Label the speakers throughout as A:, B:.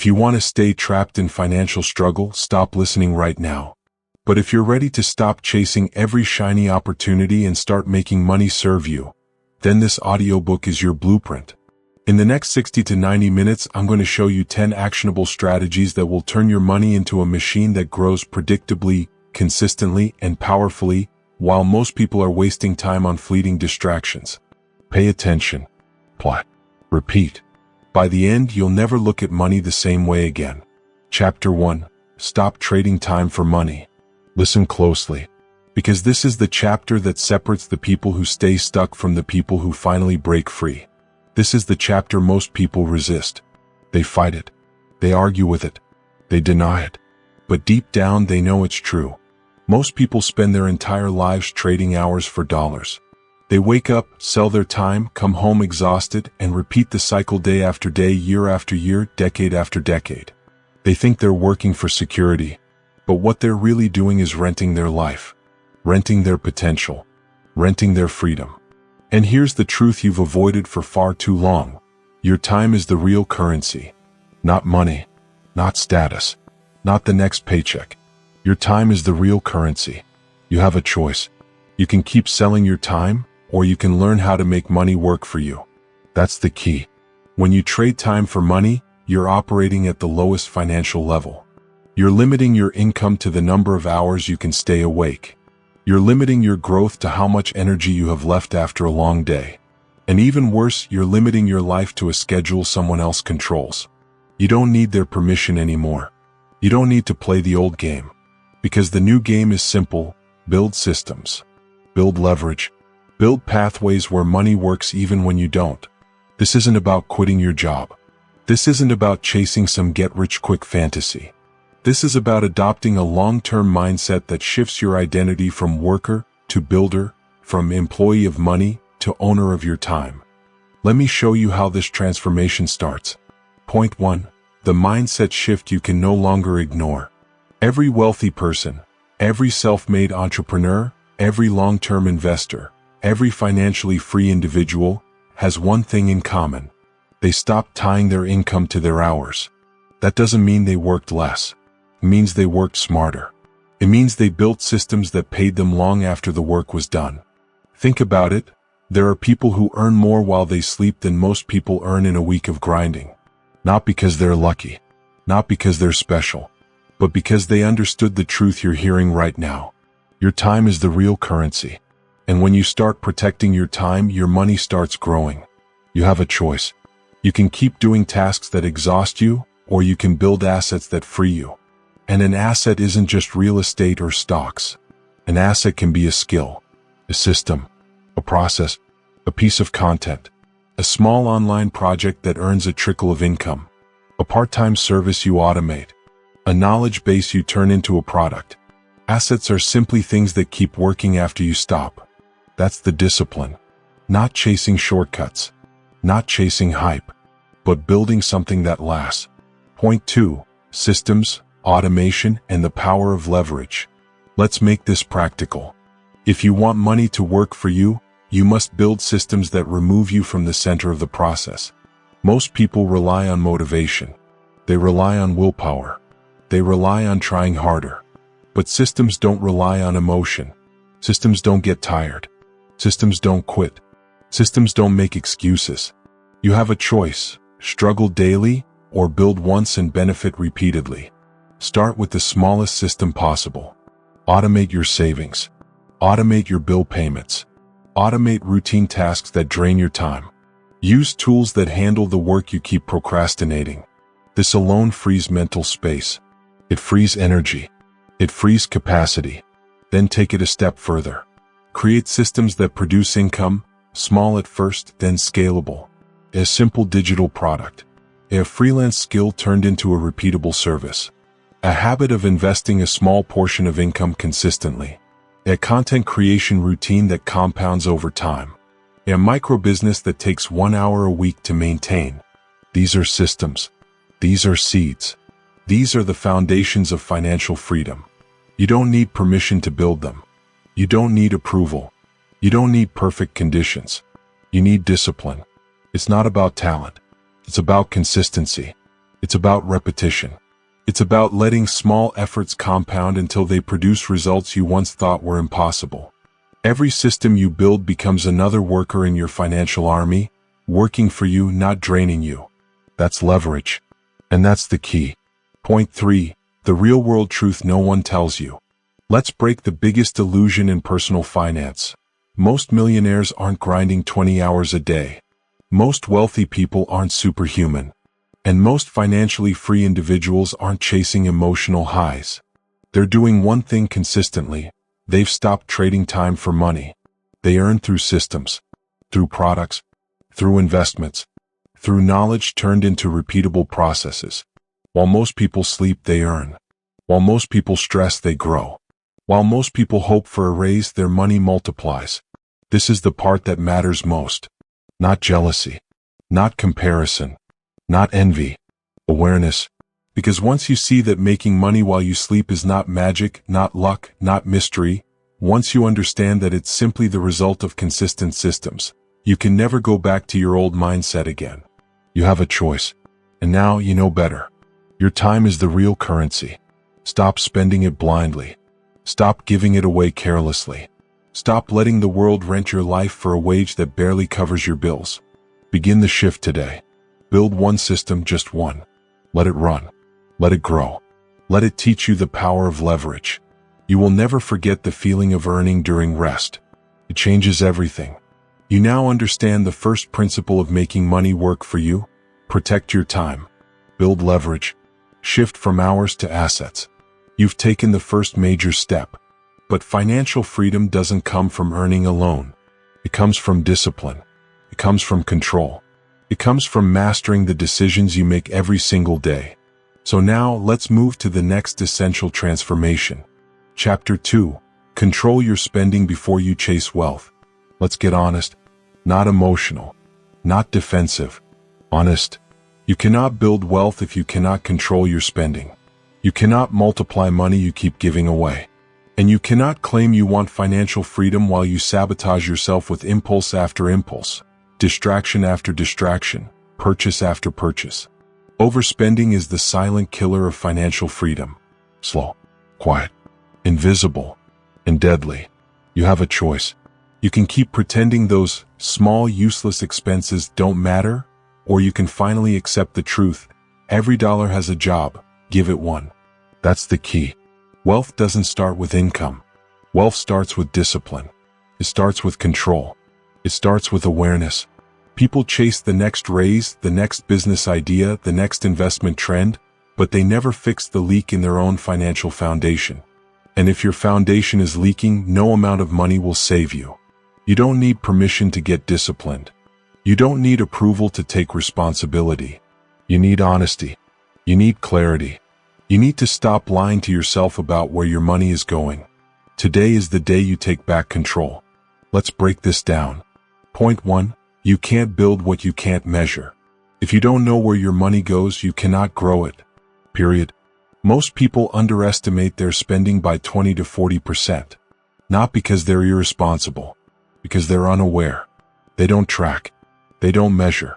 A: If you want to stay trapped in financial struggle, stop listening right now. But if you're ready to stop chasing every shiny opportunity and start making money serve you, then this audiobook is your blueprint. In the next 60 to 90 minutes, I'm going to show you 10 actionable strategies that will turn your money into a machine that grows predictably, consistently, and powerfully, while most people are wasting time on fleeting distractions. Pay attention. Plot. Repeat. By the end, you'll never look at money the same way again. Chapter 1. Stop trading time for money. Listen closely, because this is the chapter that separates the people who stay stuck from the people who finally break free. This is the chapter most people resist. They fight it. They argue with it. They deny it. But deep down, they know it's true. Most people spend their entire lives trading hours for dollars. They wake up, sell their time, come home exhausted, and repeat the cycle day after day, year after year, decade after decade. They think they're working for security, but what they're really doing is renting their life, renting their potential, renting their freedom. And here's the truth you've avoided for far too long. Your time is the real currency. Not money, not status, not the next paycheck. Your time is the real currency. You have a choice. You can keep selling your time, or you can learn how to make money work for you. That's the key. When you trade time for money, you're operating at the lowest financial level. You're limiting your income to the number of hours you can stay awake. You're limiting your growth to how much energy you have left after a long day. And even worse, you're limiting your life to a schedule someone else controls. You don't need their permission anymore. You don't need to play the old game. Because the new game is simple: build systems, build leverage, build pathways where money works even when you don't. This isn't about quitting your job. This isn't about chasing some get-rich-quick fantasy. This is about adopting a long-term mindset that shifts your identity from worker to builder, from employee of money to owner of your time. Let me show you how this transformation starts. Point 1. The mindset shift you can no longer ignore. Every wealthy person, every self-made entrepreneur, every long-term investor, every financially free individual has one thing in common. They stopped tying their income to their hours. That doesn't mean they worked less. It means they worked smarter. It means they built systems that paid them long after the work was done. Think about it. There are people who earn more while they sleep than most people earn in a week of grinding. Not because they're lucky, not because they're special, but because they understood the truth you're hearing right now. Your time is the real currency. And when you start protecting your time, your money starts growing. You have a choice. You can keep doing tasks that exhaust you, or you can build assets that free you. And an asset isn't just real estate or stocks. An asset can be a skill, a system, a process, a piece of content, a small online project that earns a trickle of income, a part-time service you automate, a knowledge base you turn into a product. Assets are simply things that keep working after you stop. That's the discipline. Not chasing shortcuts, not chasing hype, but building something that lasts. Point 2. Systems, automation, and the power of leverage. Let's make this practical. If you want money to work for you, you must build systems that remove you from the center of the process. Most people rely on motivation. They rely on willpower. They rely on trying harder. But systems don't rely on emotion. Systems don't get tired. Systems don't quit. Systems don't make excuses. You have a choice: struggle daily, or build once and benefit repeatedly. Start with the smallest system possible. Automate your savings. Automate your bill payments. Automate routine tasks that drain your time. Use tools that handle the work you keep procrastinating. This alone frees mental space. It frees energy. It frees capacity. Then take it a step further. Create systems that produce income, small at first, then scalable. A simple digital product. A freelance skill turned into a repeatable service. A habit of investing a small portion of income consistently. A content creation routine that compounds over time. A micro-business that takes 1 hour a week to maintain. These are systems. These are seeds. These are the foundations of financial freedom. You don't need permission to build them. You don't need approval. You don't need perfect conditions. You need discipline. It's not about talent. It's about consistency. It's about repetition. It's about letting small efforts compound until they produce results you once thought were impossible. Every system you build becomes another worker in your financial army, working for you, not draining you. That's leverage. And that's the key. Point 3. The real-world truth no one tells you. Let's break the biggest illusion in personal finance. Most millionaires aren't grinding 20 hours a day. Most wealthy people aren't superhuman. And most financially free individuals aren't chasing emotional highs. They're doing one thing consistently. They've stopped trading time for money. They earn through systems, through products, through investments, through knowledge turned into repeatable processes. While most people sleep, they earn. While most people stress, they grow. While most people hope for a raise, their money multiplies. This is the part that matters most. Not jealousy, not comparison, not envy, awareness. Because once you see that making money while you sleep is not magic, not luck, not mystery, once you understand that it's simply the result of consistent systems, you can never go back to your old mindset again. You have a choice. And now you know better. Your time is the real currency. Stop spending it blindly. Stop giving it away carelessly. Stop letting the world rent your life for a wage that barely covers your bills. Begin the shift today. Build one system, just one. Let it run. Let it grow. Let it teach you the power of leverage. You will never forget the feeling of earning during rest. It changes everything. You now understand the first principle of making money work for you. Protect your time. Build leverage. Shift from hours to assets. You've taken the first major step. But financial freedom doesn't come from earning alone. It comes from discipline. It comes from control. It comes from mastering the decisions you make every single day. So now let's move to the next essential transformation. Chapter 2. Control your spending before you chase wealth. Let's get honest. Not emotional. Not defensive. Honest. You cannot build wealth if you cannot control your spending. You cannot multiply money you keep giving away. And you cannot claim you want financial freedom while you sabotage yourself with impulse after impulse, distraction after distraction, purchase after purchase. Overspending is the silent killer of financial freedom. Slow, quiet, invisible, and deadly. You have a choice. You can keep pretending those small, useless expenses don't matter, or you can finally accept the truth. Every dollar has a job. Give it one. That's the key. Wealth doesn't start with income. Wealth starts with discipline. It starts with control. It starts with awareness. People chase the next raise, the next business idea, the next investment trend, but they never fix the leak in their own financial foundation. And if your foundation is leaking, no amount of money will save you. You don't need permission to get disciplined. You don't need approval to take responsibility. You need honesty. You need clarity. You need to stop lying to yourself about where your money is going. Today is the day you take back control. Let's break this down. Point 1. You can't build what you can't measure. If you don't know where your money goes, you cannot grow it. Period. Most people underestimate their spending by 20 to 40%. Not because they're irresponsible. Because they're unaware. They don't track. They don't measure.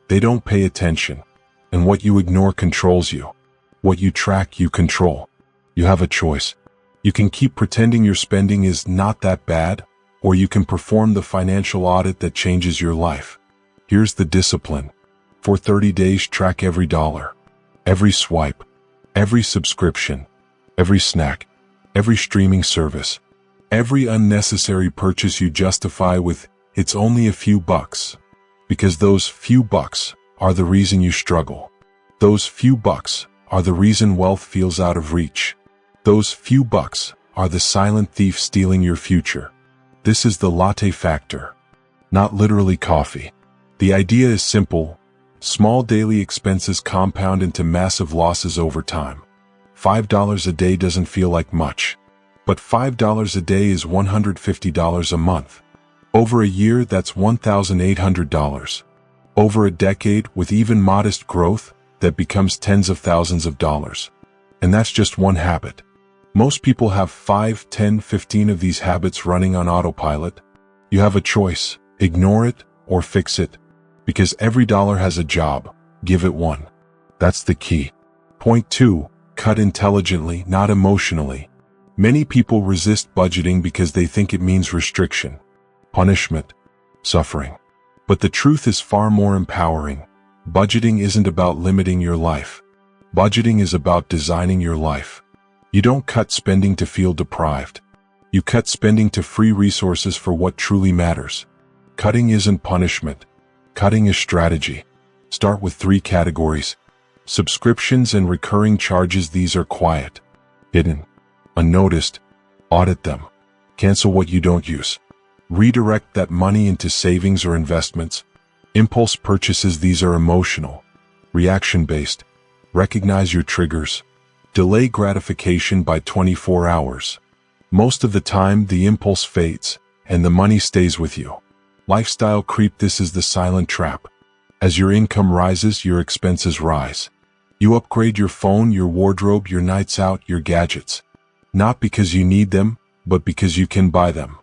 A: They don't pay attention. And what you ignore controls you. What you track, you control. You have a choice. You can keep pretending your spending is not that bad, or you can perform the financial audit that changes your life. Here's the discipline. For 30 days, track every dollar, every swipe, every subscription, every snack, every streaming service, every unnecessary purchase you justify with, "It's only a few bucks." Because those few bucks are the reason you struggle. Those few bucks are the reason wealth feels out of reach. Those few bucks are the silent thief stealing your future. This is the latte factor. Not literally coffee. The idea is simple. Small daily expenses compound into massive losses over time. $5 a day doesn't feel like much. But $5 a day is $150 a month. Over a year, that's $1,800. Over a decade, with even modest growth, that becomes tens of thousands of dollars. And that's just one habit. Most people have 5, 10, 15 of these habits running on autopilot. You have a choice. Ignore it or fix it. Because every dollar has a job. Give it one. That's the key. Point 2. Cut intelligently, not emotionally. Many people resist budgeting because they think it means restriction, punishment, suffering. But the truth is far more empowering. Budgeting isn't about limiting your life. Budgeting is about designing your life. You don't cut spending to feel deprived. You cut spending to free resources for what truly matters. Cutting isn't punishment. Cutting is strategy. Start with 3 categories. Subscriptions and recurring charges. These are quiet, hidden, unnoticed. Audit them. Cancel what you don't use. Redirect that money into savings or investments. Impulse purchases. These are emotional, reaction-based. Recognize your triggers. Delay gratification by 24 hours. Most of the time, the impulse fades, and the money stays with you. Lifestyle creep. This is the silent trap. As your income rises, your expenses rise. You upgrade your phone, your wardrobe, your nights out, your gadgets. Not because you need them, but because you can buy them.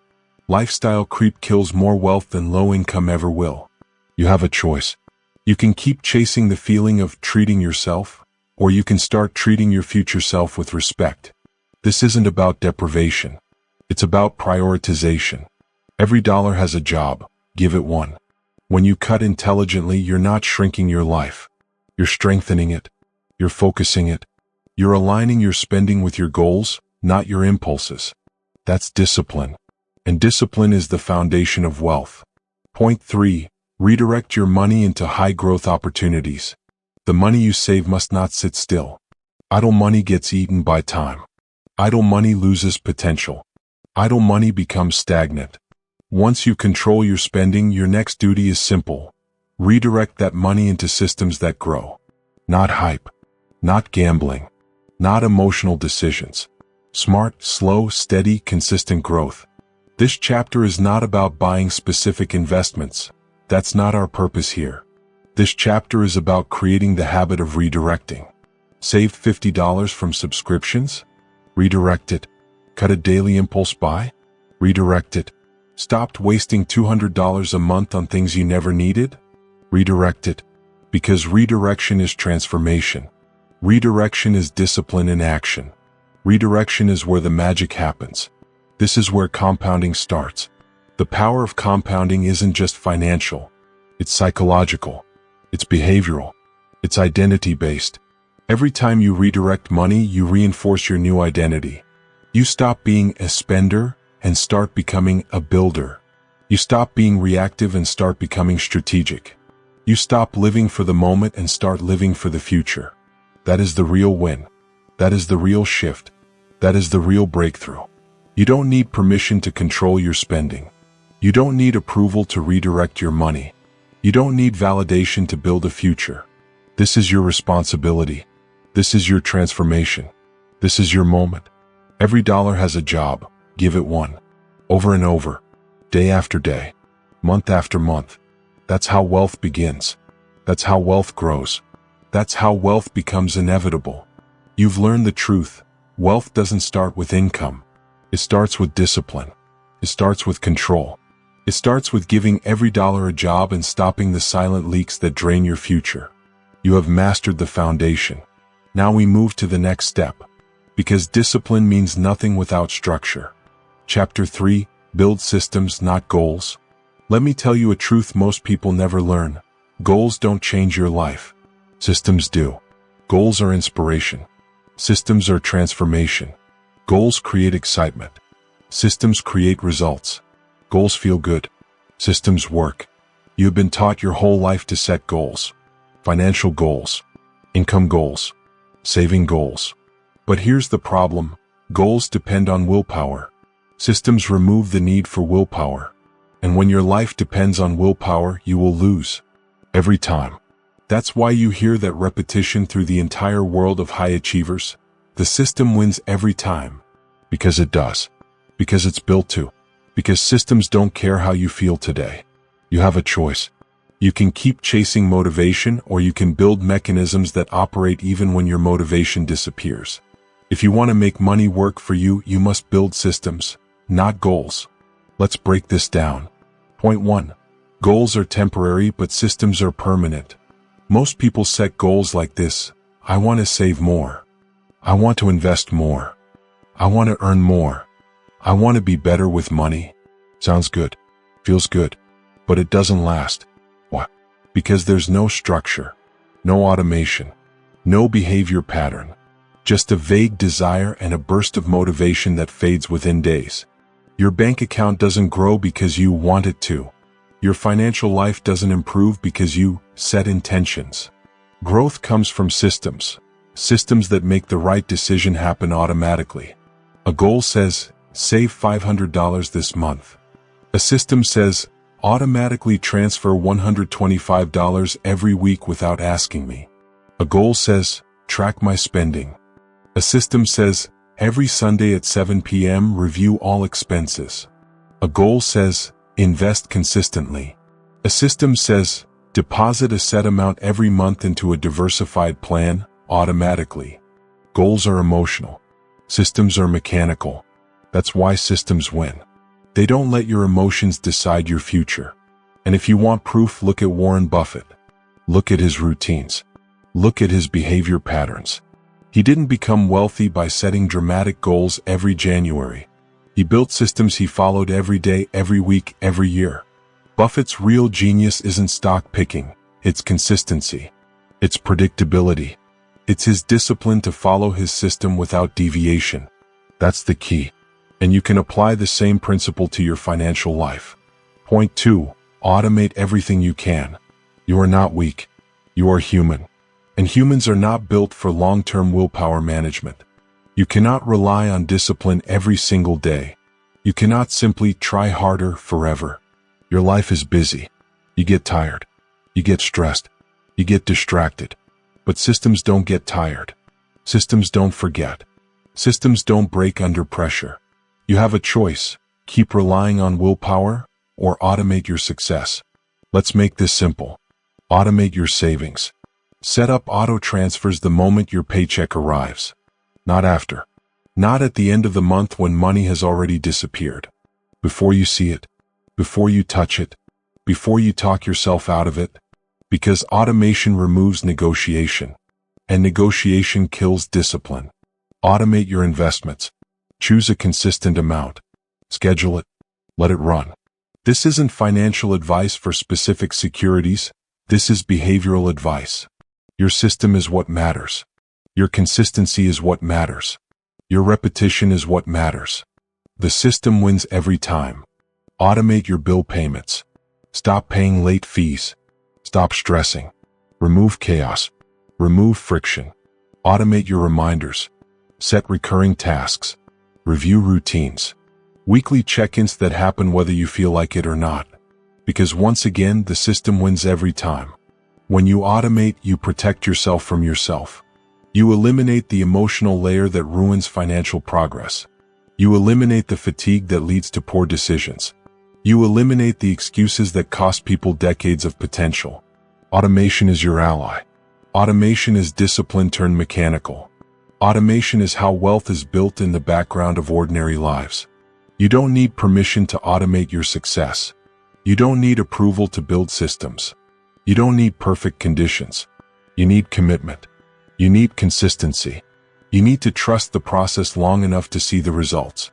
A: Lifestyle creep kills more wealth than low income ever will. You have a choice. You can keep chasing the feeling of treating yourself, or you can start treating your future self with respect. This isn't about deprivation. It's about prioritization. Every dollar has a job. Give it one. When you cut intelligently, you're not shrinking your life. You're strengthening it. You're focusing it. You're aligning your spending with your goals, not your impulses. That's discipline. And discipline is the foundation of wealth. Point 3. Redirect your money into high-growth opportunities. The money you save must not sit still. Idle money gets eaten by time. Idle money loses potential. Idle money becomes stagnant. Once you control your spending, your next duty is simple. Redirect that money into systems that grow. Not hype. Not gambling. Not emotional decisions. Smart, slow, steady, consistent growth. This chapter is not about buying specific investments. That's not our purpose here. This chapter is about creating the habit of redirecting. Saved $50 from subscriptions? Redirect it. Cut a daily impulse buy? Redirect it. Stopped wasting $200 a month on things you never needed? Redirect it. Because redirection is transformation. Redirection is discipline in action. Redirection is where the magic happens. This is where compounding starts. The power of compounding isn't just financial. It's psychological. It's behavioral. It's identity-based. Every time you redirect money, you reinforce your new identity. You stop being a spender and start becoming a builder. You stop being reactive and start becoming strategic. You stop living for the moment and start living for the future. That is the real win. That is the real shift. That is the real breakthrough. You don't need permission to control your spending. You don't need approval to redirect your money. You don't need validation to build a future. This is your responsibility. This is your transformation. This is your moment. Every dollar has a job. Give it one. Over and over. Day after day. Month after month. That's how wealth begins. That's how wealth grows. That's how wealth becomes inevitable. You've learned the truth. Wealth doesn't start with income. It starts with discipline. It starts with control. It starts with giving every dollar a job and stopping the silent leaks that drain your future. You have mastered the foundation. Now we move to the next step. Because discipline means nothing without structure. Chapter 3, Build systems, not goals. Let me tell you a truth most people never learn. Goals don't change your life. Systems do. Goals are inspiration. Systems are transformation. Goals create excitement. Systems create results. Goals feel good. Systems work. You have been taught your whole life to set goals. Financial goals. Income goals. Saving goals. But here's the problem. Goals depend on willpower. Systems remove the need for willpower. And when your life depends on willpower, you will lose. Every time. That's why you hear that repetition through the entire world of high achievers. The system wins every time. Because it does. Because it's built to. Because systems don't care how you feel today. You have a choice. You can keep chasing motivation, or you can build mechanisms that operate even when your motivation disappears. If you want to make money work for you, you must build systems, not goals. Let's break this down. Point 1. Goals are temporary, but systems are permanent. Most people set goals like this: I want to save more. I want to invest more. I want to earn more. I want to be better with money. Sounds good. Feels good. But it doesn't last. Why? Because there's no structure, no automation, no behavior pattern. Just a vague desire and a burst of motivation that fades within days. Your bank account doesn't grow because you want it to. Your financial life doesn't improve because you set intentions. Growth comes from systems. Systems that make the right decision happen automatically. A goal says, save $500 this month. A system says, automatically transfer $125 every week without asking me. A goal says, track my spending. A system says, every Sunday at 7 p.m. review all expenses. A goal says, invest consistently. A system says, deposit a set amount every month into a diversified plan, automatically. Goals are emotional. Systems are mechanical. That's why systems win. They don't let your emotions decide your future. And if you want proof, look at Warren Buffett. Look at his routines. Look at his behavior patterns. He didn't become wealthy by setting dramatic goals every January. He built systems he followed every day, every week, every year. Buffett's real genius isn't stock picking. It's consistency. It's predictability. It's his discipline to follow his system without deviation. That's the key. And you can apply the same principle to your financial life. Point 2. Automate everything you can. You are not weak. You are human. And humans are not built for long-term willpower management. You cannot rely on discipline every single day. You cannot simply try harder forever. Your life is busy. You get tired. You get stressed. You get distracted. But systems don't get tired. Systems don't forget. Systems don't break under pressure. You have a choice: keep relying on willpower or automate your success. Let's make this simple. Automate your savings. Set up auto transfers the moment your paycheck arrives. Not after. Not at the end of the month when money has already disappeared. Before you see it. Before you touch it. Before you talk yourself out of it. Because automation removes negotiation. And negotiation kills discipline. Automate your investments. Choose a consistent amount. Schedule it. Let it run. This isn't financial advice for specific securities. This is behavioral advice. Your system is what matters. Your consistency is what matters. Your repetition is what matters. The system wins every time. Automate your bill payments. Stop paying late fees. Stop stressing. Remove chaos. Remove friction. Automate your reminders. Set recurring tasks. Review routines. Weekly check-ins that happen whether you feel like it or not. Because once again, the system wins every time. When you automate, you protect yourself from yourself. You eliminate the emotional layer that ruins financial progress. You eliminate the fatigue that leads to poor decisions. You eliminate the excuses that cost people decades of potential. Automation is your ally. Automation is discipline turned mechanical. Automation is how wealth is built in the background of ordinary lives. You don't need permission to automate your success. You don't need approval to build systems. You don't need perfect conditions. You need commitment. You need consistency. You need to trust the process long enough to see the results.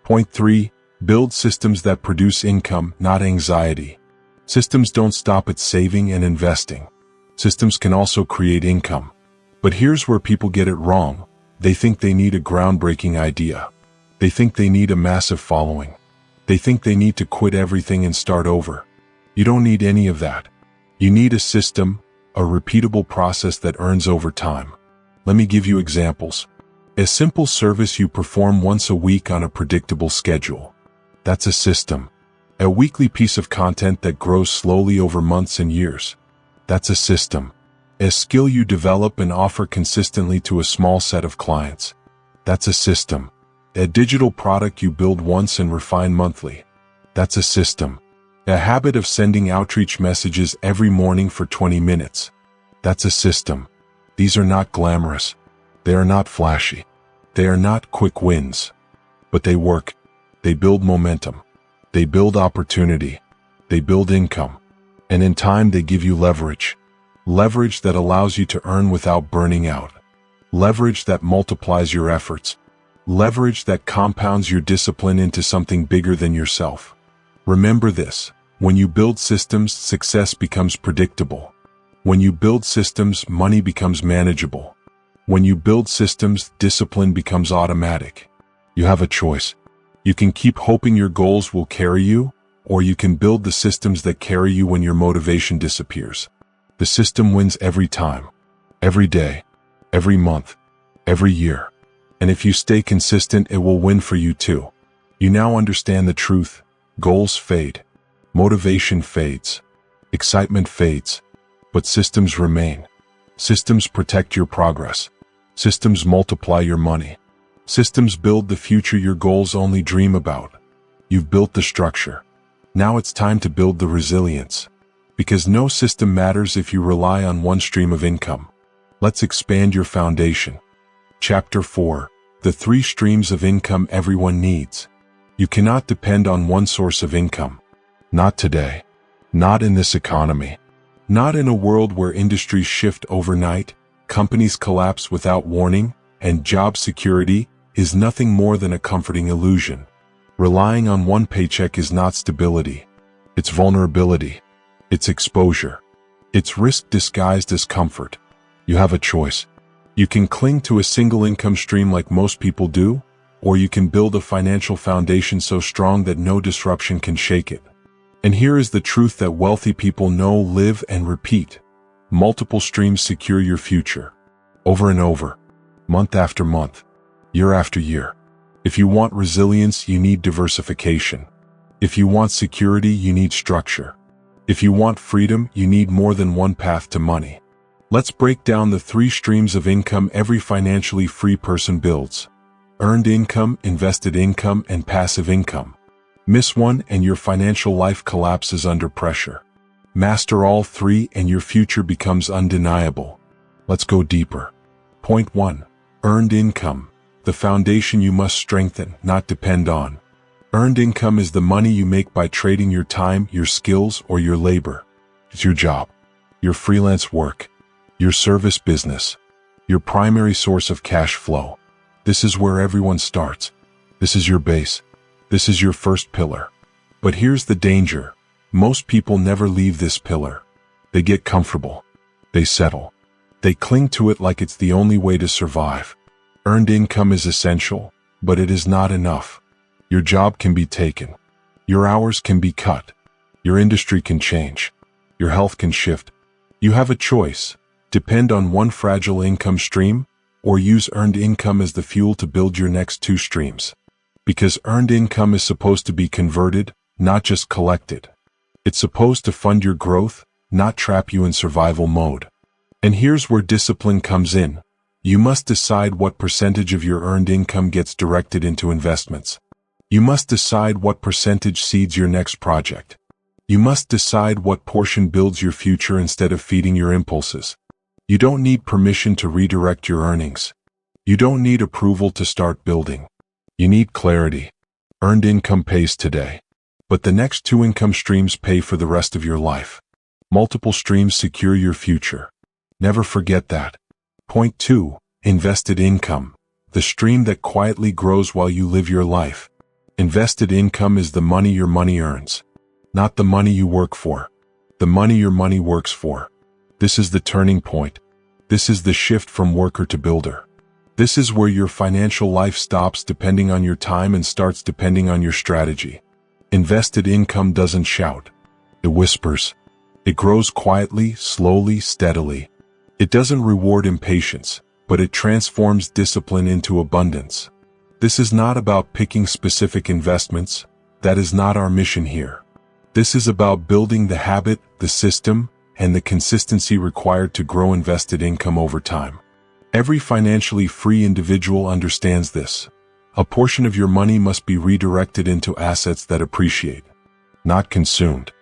A: Point 3. Build systems that produce income, not anxiety. Systems don't stop at saving and investing. Systems can also create income. But here's where people get it wrong. They think they need a groundbreaking idea. They think they need a massive following. They think they need to quit everything and start over. You don't need any of that. You need a system, a repeatable process that earns over time. Let me give you examples. A simple service you perform once a week on a predictable schedule. That's a system. A weekly piece of content that grows slowly over months and years. That's a system. A skill you develop and offer consistently to a small set of clients. That's a system. A digital product you build once and refine monthly. That's a system. A habit of sending outreach messages every morning for 20 minutes. That's a system. These are not glamorous. They are not flashy. They are not quick wins. But they work. They build momentum. They build opportunity. They build income. And in time they give you leverage. leverage that allows you to earn without burning out, leverage that multiplies your efforts, leverage that compounds your discipline into something bigger than yourself. Remember this: when you build systems, success becomes predictable. When you build systems, money becomes manageable. When you build systems, discipline becomes automatic. You have a choice. You can keep hoping your goals will carry you, or you can build the systems that carry you when your motivation disappears. The system wins every time, every day, every month, every year. And if you stay consistent, it will win for you too. You now understand the truth. Goals fade. Motivation fades. Excitement fades. But systems remain. Systems protect your progress. Systems multiply your money. Systems build the future your goals only dream about. You've built the structure. Now it's time to build the resilience. Because no system matters if you rely on one stream of income. Let's expand your foundation. Chapter 4. The 3 streams of income everyone needs. You cannot depend on one source of income. Not today. Not in this economy. Not in a world where industries shift overnight, companies collapse without warning, and job security is nothing more than a comforting illusion. Relying on one paycheck is not stability. It's vulnerability. It's exposure. It's risk disguised as comfort. You have a choice. You can cling to a single income stream like most people do, or you can build a financial foundation so strong that no disruption can shake it. And here is the truth that wealthy people know, live, and repeat. Multiple streams secure your future. Over and over. Month after month. Year after year. If you want resilience, you need diversification. If you want security, you need structure. If you want freedom, you need more than one path to money. Let's break down the 3 streams of income every financially free person builds. Earned income, invested income, and passive income. Miss one and your financial life collapses under pressure. Master all 3 and your future becomes undeniable. Let's go deeper. Point 1. Earned income. The foundation you must strengthen, not depend on. Earned income is the money you make by trading your time, your skills, or your labor. It's your job, your freelance work, your service business, your primary source of cash flow. This is where everyone starts. This is your base. This is your first pillar. But here's the danger. Most people never leave this pillar. They get comfortable. They settle. They cling to it like it's the only way to survive. Earned income is essential, but it is not enough. Your job can be taken. Your hours can be cut. Your industry can change. Your health can shift. You have a choice. Depend on one fragile income stream, or use earned income as the fuel to build your next 2 streams. Because earned income is supposed to be converted, not just collected. It's supposed to fund your growth, not trap you in survival mode. And here's where discipline comes in. You must decide what percentage of your earned income gets directed into investments. You must decide what percentage seeds your next project. You must decide what portion builds your future instead of feeding your impulses. You don't need permission to redirect your earnings. You don't need approval to start building. You need clarity. Earned income pays today. But the next 2 income streams pay for the rest of your life. Multiple streams secure your future. Never forget that. Point 2. Invested income. The stream that quietly grows while you live your life. Invested income is the money your money earns. Not the money you work for. The money your money works for. This is the turning point. This is the shift from worker to builder. This is where your financial life stops depending on your time and starts depending on your strategy. Invested income doesn't shout. It whispers. It grows quietly, slowly, steadily. It doesn't reward impatience, but it transforms discipline into abundance. This is not about picking specific investments. That is not our mission here. This is about building the habit, the system, and the consistency required to grow invested income over time. Every financially free individual understands this. A portion of your money must be redirected into assets that appreciate. Not consumed.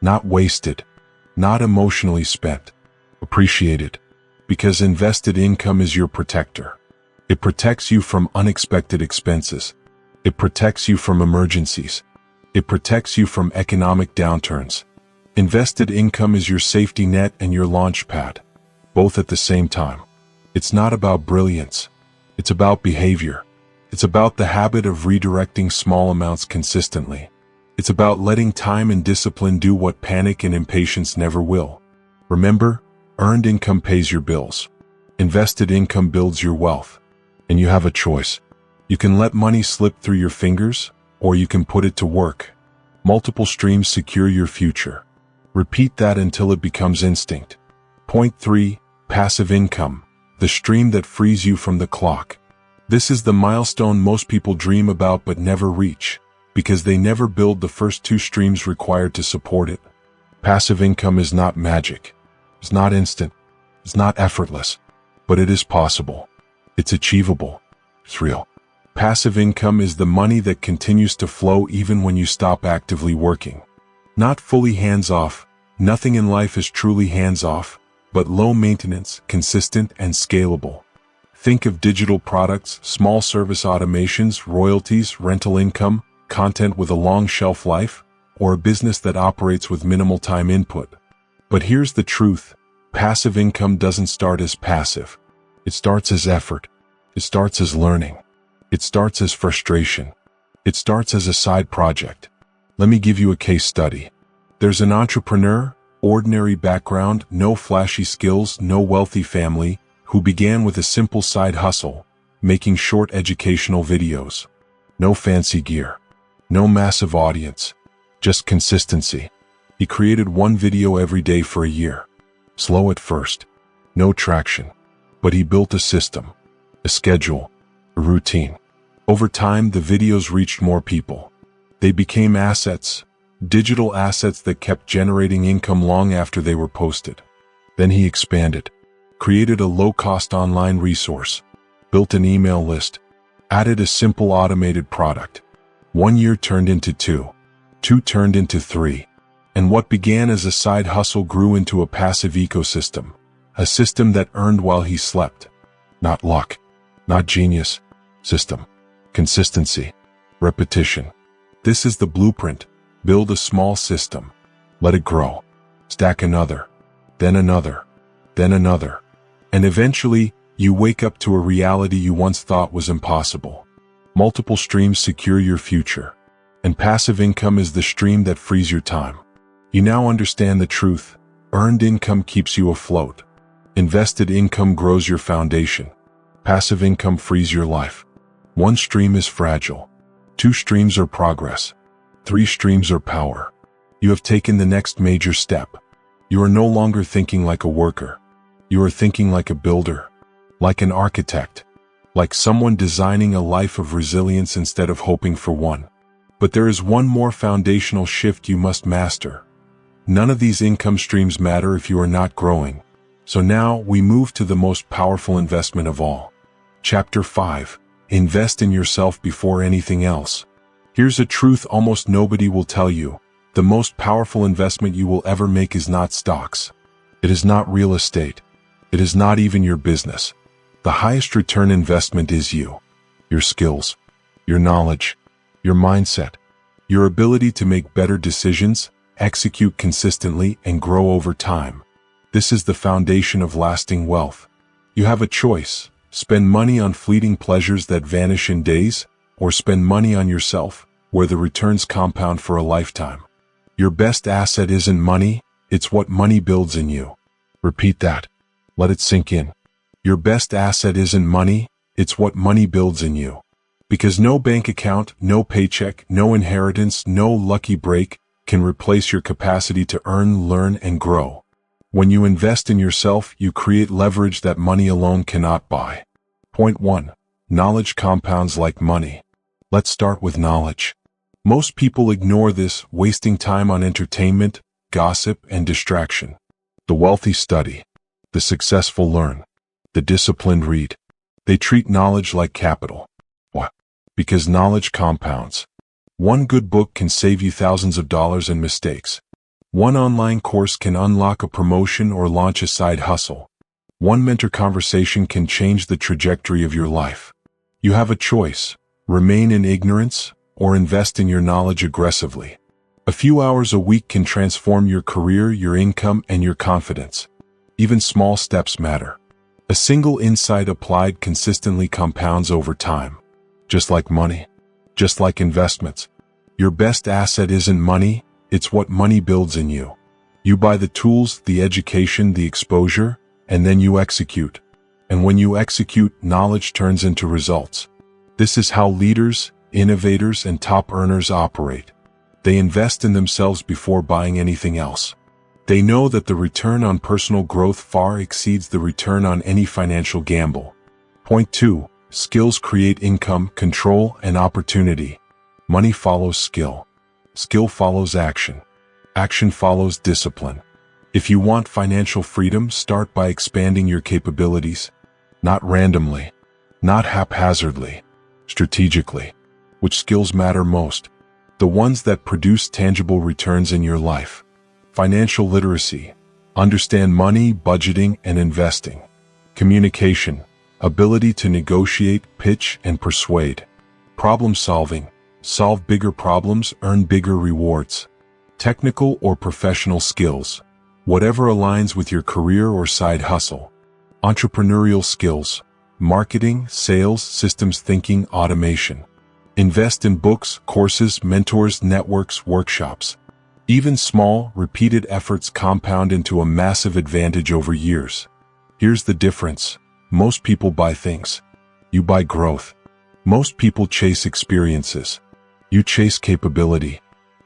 A: Not wasted. Not emotionally spent. Appreciated. Because invested income is your protector. It protects you from unexpected expenses. It protects you from emergencies. It protects you from economic downturns. Invested income is your safety net and your launch pad, both at the same time. It's not about brilliance. It's about behavior. It's about the habit of redirecting small amounts consistently. It's about letting time and discipline do what panic and impatience never will. Remember, earned income pays your bills. Invested income builds your wealth. And you have a choice. You can let money slip through your fingers, or you can put it to work. Multiple streams secure your future. Repeat that until it becomes instinct. Point 3. Passive income, the stream that frees you from the clock. This is the milestone most people dream about but never reach, because they never build the first 2 streams required to support it. Passive income is not magic. It's not instant. It's not effortless. But it is possible. It's achievable. It's real. Passive income is the money that continues to flow even when you stop actively working. Not fully hands-off. Nothing in life is truly hands-off, but low maintenance, consistent, and scalable. Think of digital products, small service automations, royalties, rental income, content with a long shelf life, or a business that operates with minimal time input. But here's the truth. Passive income doesn't start as passive. It starts as effort. It starts as learning. It starts as frustration. It starts as a side project. Let me give you a case study. There's an entrepreneur, ordinary background, no flashy skills, no wealthy family, who began with a simple side hustle, making short educational videos. No fancy gear. No massive audience. Just consistency. He created 1 video every day for a year. Slow at first. No traction. But he built a system, a schedule, a routine. Over time, the videos reached more people. They became assets, digital assets that kept generating income long after they were posted. Then he expanded, created a low-cost online resource, built an email list, added a simple automated product. 1 year turned into 2. 2 turned into 3. And what began as a side hustle grew into a passive ecosystem, a system that earned while he slept. Not luck, not genius, system. Consistency, repetition. This is the blueprint. Build a small system. Let it grow. Stack another, then another, then another. And eventually, you wake up to a reality you once thought was impossible. Multiple streams secure your future. And passive income is the stream that frees your time. You now understand the truth. Earned income keeps you afloat. Invested income grows your foundation. Passive income frees your life. 1 stream is fragile. 2 streams are progress. 3 streams are power. You have taken the next major step. You are no longer thinking like a worker. You are thinking like a builder, like an architect, like someone designing a life of resilience instead of hoping for one. But there is one more foundational shift you must master. None of these income streams matter if you are not growing. So now we move to the most powerful investment of all. Chapter 5. Invest in yourself before anything else. Here's a truth almost nobody will tell you. The most powerful investment you will ever make is not stocks. It is not real estate. It is not even your business. The highest return investment is you. Your skills, your knowledge, your mindset, your ability to make better decisions, execute consistently, and grow over time. This is the foundation of lasting wealth. You have a choice. Spend money on fleeting pleasures that vanish in days, or spend money on yourself, where the returns compound for a lifetime. Your best asset isn't money, it's what money builds in you. Repeat that. Let it sink in. Your best asset isn't money, it's what money builds in you. Because no bank account, no paycheck, no inheritance, no lucky break can replace your capacity to earn, learn, and grow. When you invest in yourself, you create leverage that money alone cannot buy. Point 1. Knowledge compounds like money. Let's start with knowledge. Most people ignore this, wasting time on entertainment, gossip, and distraction. The wealthy study. The successful learn. The disciplined read. They treat knowledge like capital. Why? Because knowledge compounds. 1 good book can save you thousands of dollars in mistakes. 1 online course can unlock a promotion or launch a side hustle. 1 mentor conversation can change the trajectory of your life. You have a choice. Remain in ignorance, or invest in your knowledge aggressively. A few hours a week can transform your career, your income, and your confidence. Even small steps matter. A single insight applied consistently compounds over time. Just like money. Just like investments. Your best asset isn't money, it's what money builds in you. You buy the tools, the education, the exposure, and then you execute. And when you execute, knowledge turns into results. This is how leaders, innovators, and top earners operate. They invest in themselves before buying anything else. They know that the return on personal growth far exceeds the return on any financial gamble. Point 2. Skills create income, control, and opportunity. Money follows skill. Skill follows action. Action follows discipline. If you want financial freedom, start by expanding your capabilities. Not randomly. Not haphazardly. Strategically. Which skills matter most? The ones that produce tangible returns in your life. Financial literacy. Understand money, budgeting, and investing. Communication. Ability to negotiate, pitch, and persuade. Problem solving. Solve bigger problems, earn bigger rewards. Technical or professional skills. Whatever aligns with your career or side hustle. Entrepreneurial skills. Marketing, sales, systems thinking, automation. Invest in books, courses, mentors, networks, workshops. Even small, repeated efforts compound into a massive advantage over years. Here's the difference. Most people buy things. You buy growth. Most people chase experiences. You chase capability.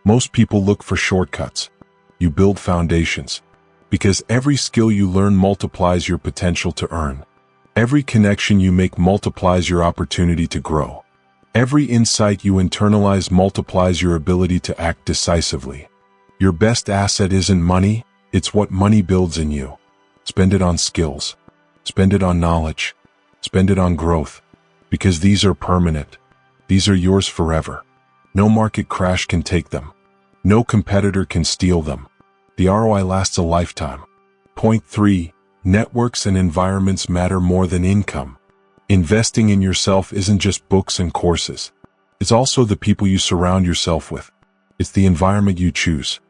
A: Most people look for shortcuts. You build foundations. Because every skill you learn multiplies your potential to earn. Every connection you make multiplies your opportunity to grow. Every insight you internalize multiplies your ability to act decisively. Your best asset isn't money, it's what money builds in you. Spend it on skills. Spend it on knowledge. Spend it on growth. Because these are permanent. These are yours forever. No market crash can take them. No competitor can steal them. The ROI lasts a lifetime. Point 3. Networks and environments matter more than income. Investing in yourself isn't just books and courses. It's also the people you surround yourself with. It's the environment you choose.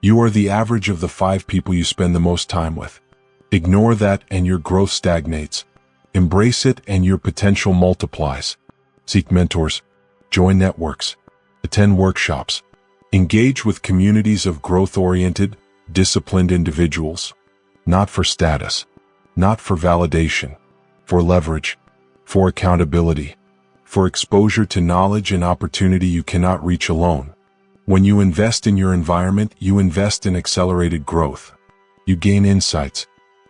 A: You are the average of the 5 people you spend the most time with. Ignore that and your growth stagnates. Embrace it and your potential multiplies. Seek mentors. Join networks. Attend workshops. Engage with communities of growth-oriented, disciplined individuals. Not for status. Not for validation. For leverage. For accountability. For exposure to knowledge and opportunity you cannot reach alone. When you invest in your environment, you invest in accelerated growth. You gain insights.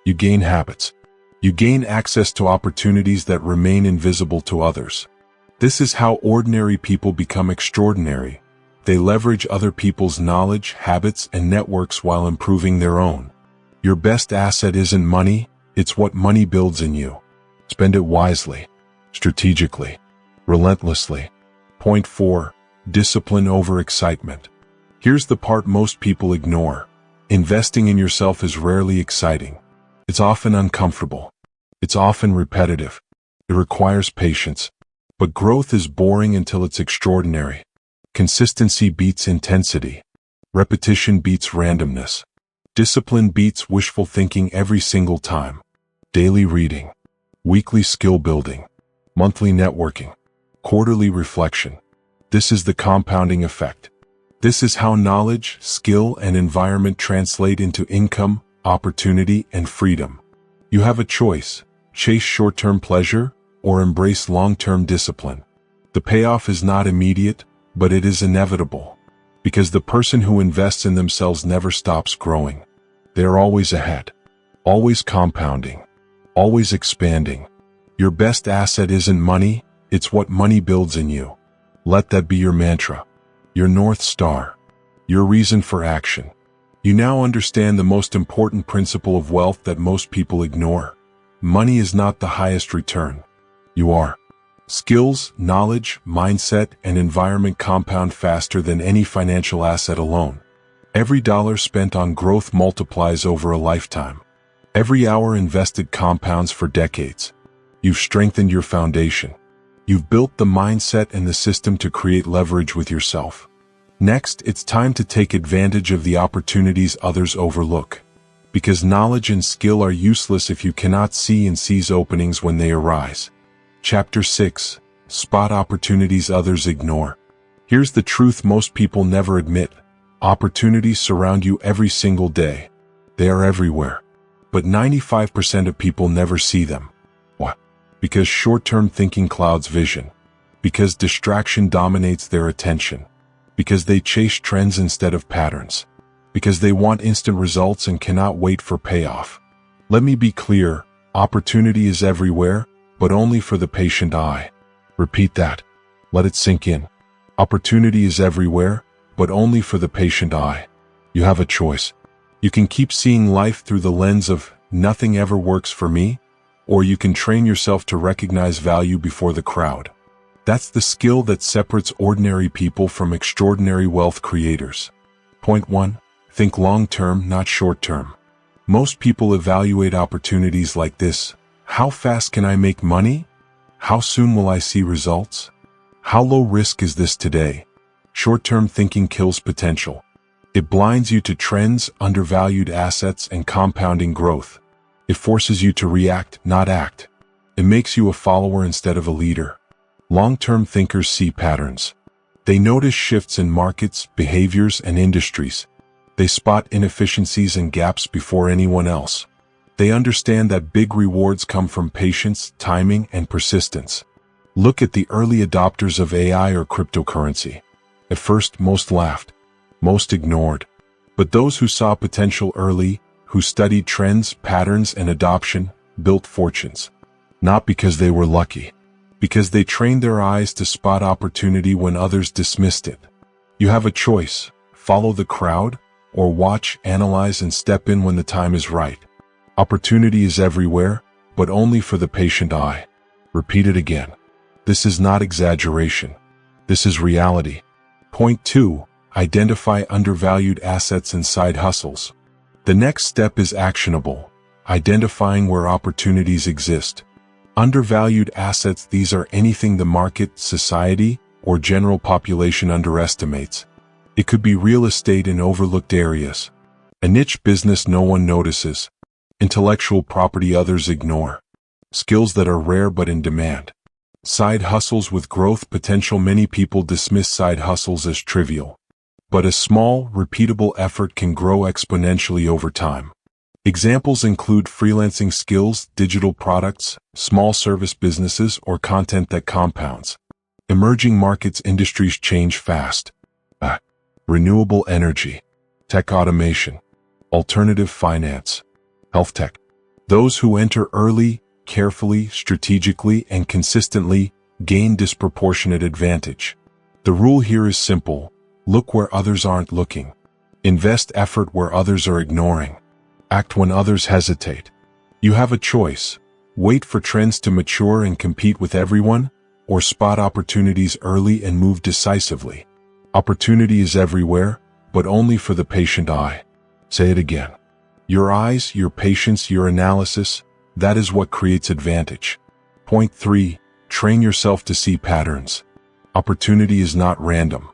A: You gain habits. You gain access to opportunities that remain invisible to others. This is how ordinary people become extraordinary. They leverage other people's knowledge, habits, and networks while improving their own. Your best asset isn't money, it's what money builds in you. Spend it wisely, strategically, relentlessly. Point 4. Discipline over excitement. Here's the part most people ignore. Investing in yourself is rarely exciting. It's often uncomfortable. It's often repetitive. It requires patience. But growth is boring until it's extraordinary. Consistency beats intensity. Repetition beats randomness. Discipline beats wishful thinking every single time. Daily reading. Weekly skill building. Monthly networking. Quarterly reflection. This is the compounding effect. This is how knowledge, skill, and environment translate into income, opportunity, and freedom. You have a choice: chase short-term pleasure or embrace long-term discipline. The payoff is not immediate, but it is inevitable. Because the person who invests in themselves never stops growing. They are always ahead. Always compounding. Always expanding. Your best asset isn't money, it's what money builds in you. Let that be your mantra. Your North Star. Your reason for action. You now understand the most important principle of wealth that most people ignore. Money is not the highest return. You are. Skills, knowledge, mindset, and environment compound faster than any financial asset alone. Every dollar spent on growth multiplies over a lifetime. Every hour invested compounds for decades. You've strengthened your foundation. You've built the mindset and the system to create leverage with yourself. Next, it's time to take advantage of the opportunities others overlook. Because knowledge and skill are useless if you cannot see and seize openings when they arise. Chapter 6. Spot opportunities others ignore. Here's the truth most people never admit. Opportunities surround you every single day. They are everywhere. But 95% of people never see them. Why? Because short-term thinking clouds vision. Because distraction dominates their attention. Because they chase trends instead of patterns. Because they want instant results and cannot wait for payoff. Let me be clear, opportunity is everywhere, but only for the patient eye. Repeat that. Let it sink in. Opportunity is everywhere, but only for the patient eye. You have a choice. You can keep seeing life through the lens of, nothing ever works for me, or you can train yourself to recognize value before the crowd. That's the skill that separates ordinary people from extraordinary wealth creators. Point 1. Think long-term, not short-term. Most people evaluate opportunities like this. How fast can I make money? How soon will I see results? How low risk is this today? Short-term thinking kills potential. It blinds you to trends, undervalued assets, and compounding growth. It forces you to react, not act. It makes you a follower instead of a leader. Long-term thinkers see patterns. They notice shifts in markets, behaviors, and industries. They spot inefficiencies and gaps before anyone else. They understand that big rewards come from patience, timing, and persistence. Look at the early adopters of AI or cryptocurrency. At first, most laughed, most ignored. But those who saw potential early, who studied trends, patterns, and adoption, built fortunes. Not because they were lucky. Because they trained their eyes to spot opportunity when others dismissed it. You have a choice: follow the crowd, or watch, analyze, and step in when the time is right. Opportunity is everywhere, but only for the patient eye. Repeat it again. This is not exaggeration. This is reality. Point 2. Identify undervalued assets and side hustles. The next step is actionable, identifying where opportunities exist. Undervalued assets, these are anything the market, society, or general population underestimates. It could be real estate in overlooked areas, a niche business no one notices, intellectual property others ignore, skills that are rare but in demand. Side hustles with growth potential. Many people dismiss side hustles as trivial. But a small, repeatable effort can grow exponentially over time. Examples include freelancing skills, digital products, small service businesses, or content that compounds. Emerging markets industries change fast. Renewable energy, tech automation, alternative finance, health tech. Those who enter early, carefully, strategically, and consistently gain disproportionate advantage. The rule here is simple. Look where others aren't looking. Invest effort where others are ignoring. Act when others hesitate. You have a choice. Wait for trends to mature and compete with everyone, or spot opportunities early and move decisively. Opportunity is everywhere, but only for the patient eye. Say it again. Your eyes, your patience, your analysis, that is what creates advantage. Point 3. Train yourself to see patterns. Opportunity is not random.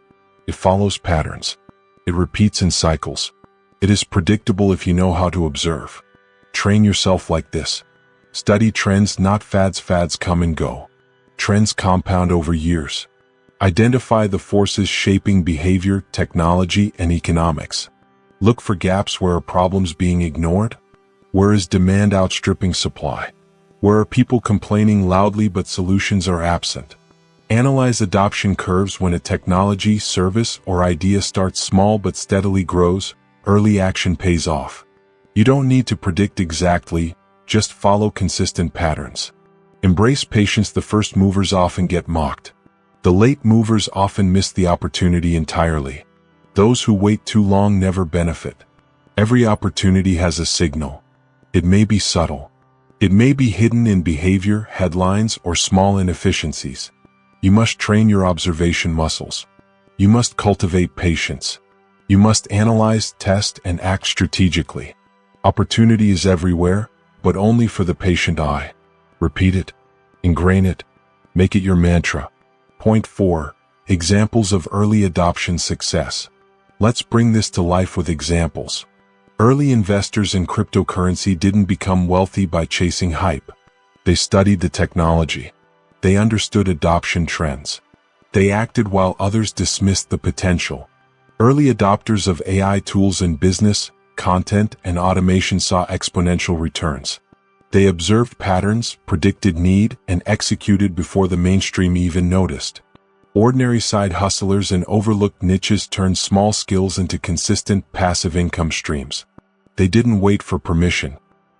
A: It follows patterns. It repeats in cycles. It is predictable if you know how to observe. Train yourself like this. Study trends, not fads. Fads come and go. Trends compound over years. Identify the forces shaping behavior, technology, and economics. Look for gaps. Where are problems being ignored? Where is demand outstripping supply? Where are people complaining loudly but solutions are absent? Analyze adoption curves. When a technology, service, or idea starts small but steadily grows, early action pays off. You don't need to predict exactly, just follow consistent patterns. Embrace patience. The first movers often get mocked. The late movers often miss the opportunity entirely. Those who wait too long never benefit. Every opportunity has a signal. It may be subtle. It may be hidden in behavior, headlines, or small inefficiencies. You must train your observation muscles. You must cultivate patience. You must analyze, test, and act strategically. Opportunity is everywhere, but only for the patient eye. Repeat it. Ingrain it. Make it your mantra. Point 4. Examples of early adoption success. Let's bring this to life with examples. Early investors in cryptocurrency didn't become wealthy by chasing hype. They studied the technology. They understood adoption trends. They acted while others dismissed the potential. Early adopters of AI tools in business, content, and automation saw exponential returns. They observed patterns, predicted need, and executed before the mainstream even noticed. Ordinary side hustlers in overlooked niches turned small skills into consistent, passive income streams. They didn't wait for permission.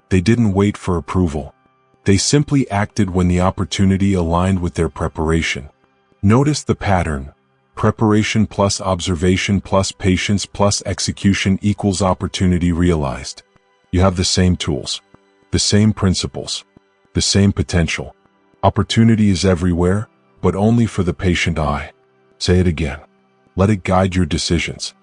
A: They didn't wait for approval. They simply acted when the opportunity aligned with their preparation. Notice the pattern. Preparation plus observation plus patience plus execution equals opportunity realized. You have the same tools, the same principles, the same potential. Opportunity is everywhere, but only for the patient eye. Say it again. Let it guide your decisions.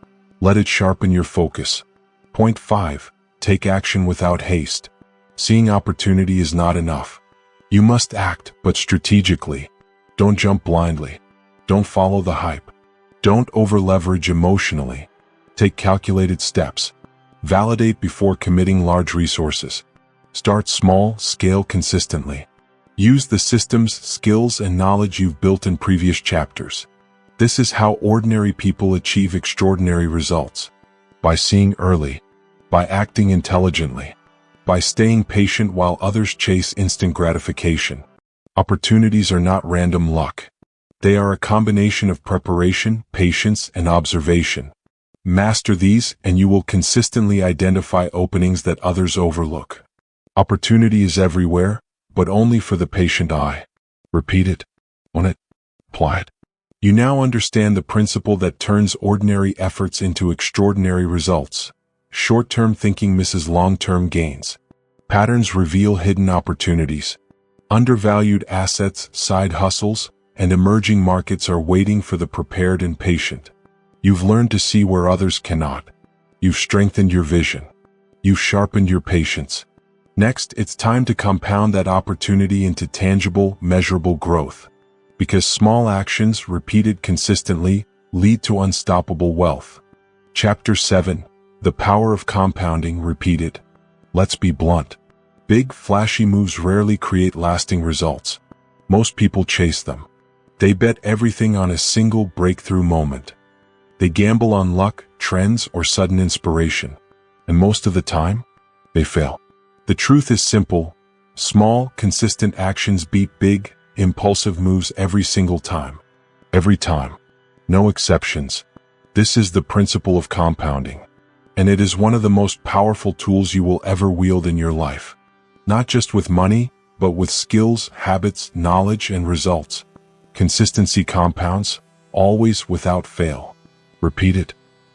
A: Let it sharpen your focus. Point 5. Take action without haste. Seeing opportunity is not enough. You must act, but strategically. Don't jump blindly. Don't follow the hype. Don't over-leverage emotionally. Take calculated steps. Validate before committing large resources. Start small, scale consistently. Use the systems, skills, and knowledge you've built in previous chapters. This is how ordinary people achieve extraordinary results. By seeing early. By acting intelligently. By staying patient while others chase instant gratification. Opportunities are not random luck. They are a combination of preparation, patience, and observation. Master these, and you will consistently identify openings that others overlook. Opportunity is everywhere, but only for the patient eye. Repeat it, own it, apply it. You now understand the principle that turns ordinary efforts into extraordinary results. Short-term thinking misses long-term gains. Patterns reveal hidden opportunities. Undervalued assets, side hustles, and emerging markets are waiting for the prepared and patient. You've learned to see where others cannot. You've strengthened your vision. You've sharpened your patience. Next, it's time to compound that opportunity into tangible, measurable growth. Because small actions, repeated consistently, lead to unstoppable wealth. Chapter 7. The Power of Compounding Repeated. Let's be blunt. Big, flashy moves rarely create lasting results. Most people chase them. They bet everything on a single breakthrough moment. They gamble on luck, trends, or sudden inspiration. And most of the time, they fail. The truth is simple. Small, consistent actions beat big, impulsive moves every single time. Every time. No exceptions. This is the principle of compounding. And it is one of the most powerful tools you will ever wield in your life. Not just with money, but with skills, habits, knowledge, and results. Consistency compounds, always without fail. Repeat it.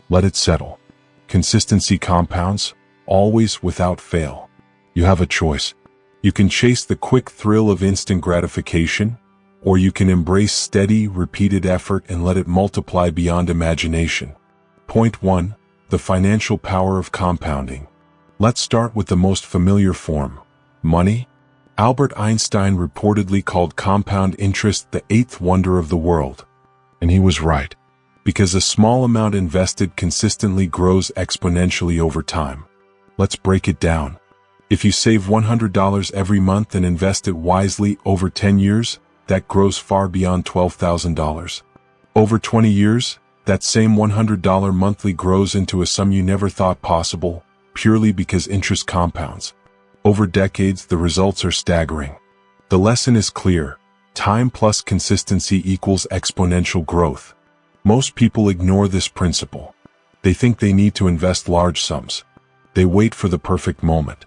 A: Let it settle. Consistency compounds, always without fail. You have a choice. You can chase the quick thrill of instant gratification, or you can embrace steady, repeated effort and let it multiply beyond imagination. Point 1. The financial power of compounding. Let's start with the most familiar form, money. Albert Einstein reportedly called compound interest the eighth wonder of the world. And he was right. Because a small amount invested consistently grows exponentially over time. Let's break it down. If you save $100 every month and invest it wisely over 10 years, that grows far beyond $12,000. Over 20 years, that same $100 monthly grows into a sum you never thought possible, purely because interest compounds. Over decades, the results are staggering. The lesson is clear. Time plus consistency equals exponential growth. Most people ignore this principle. They think they need to invest large sums. They wait for the perfect moment.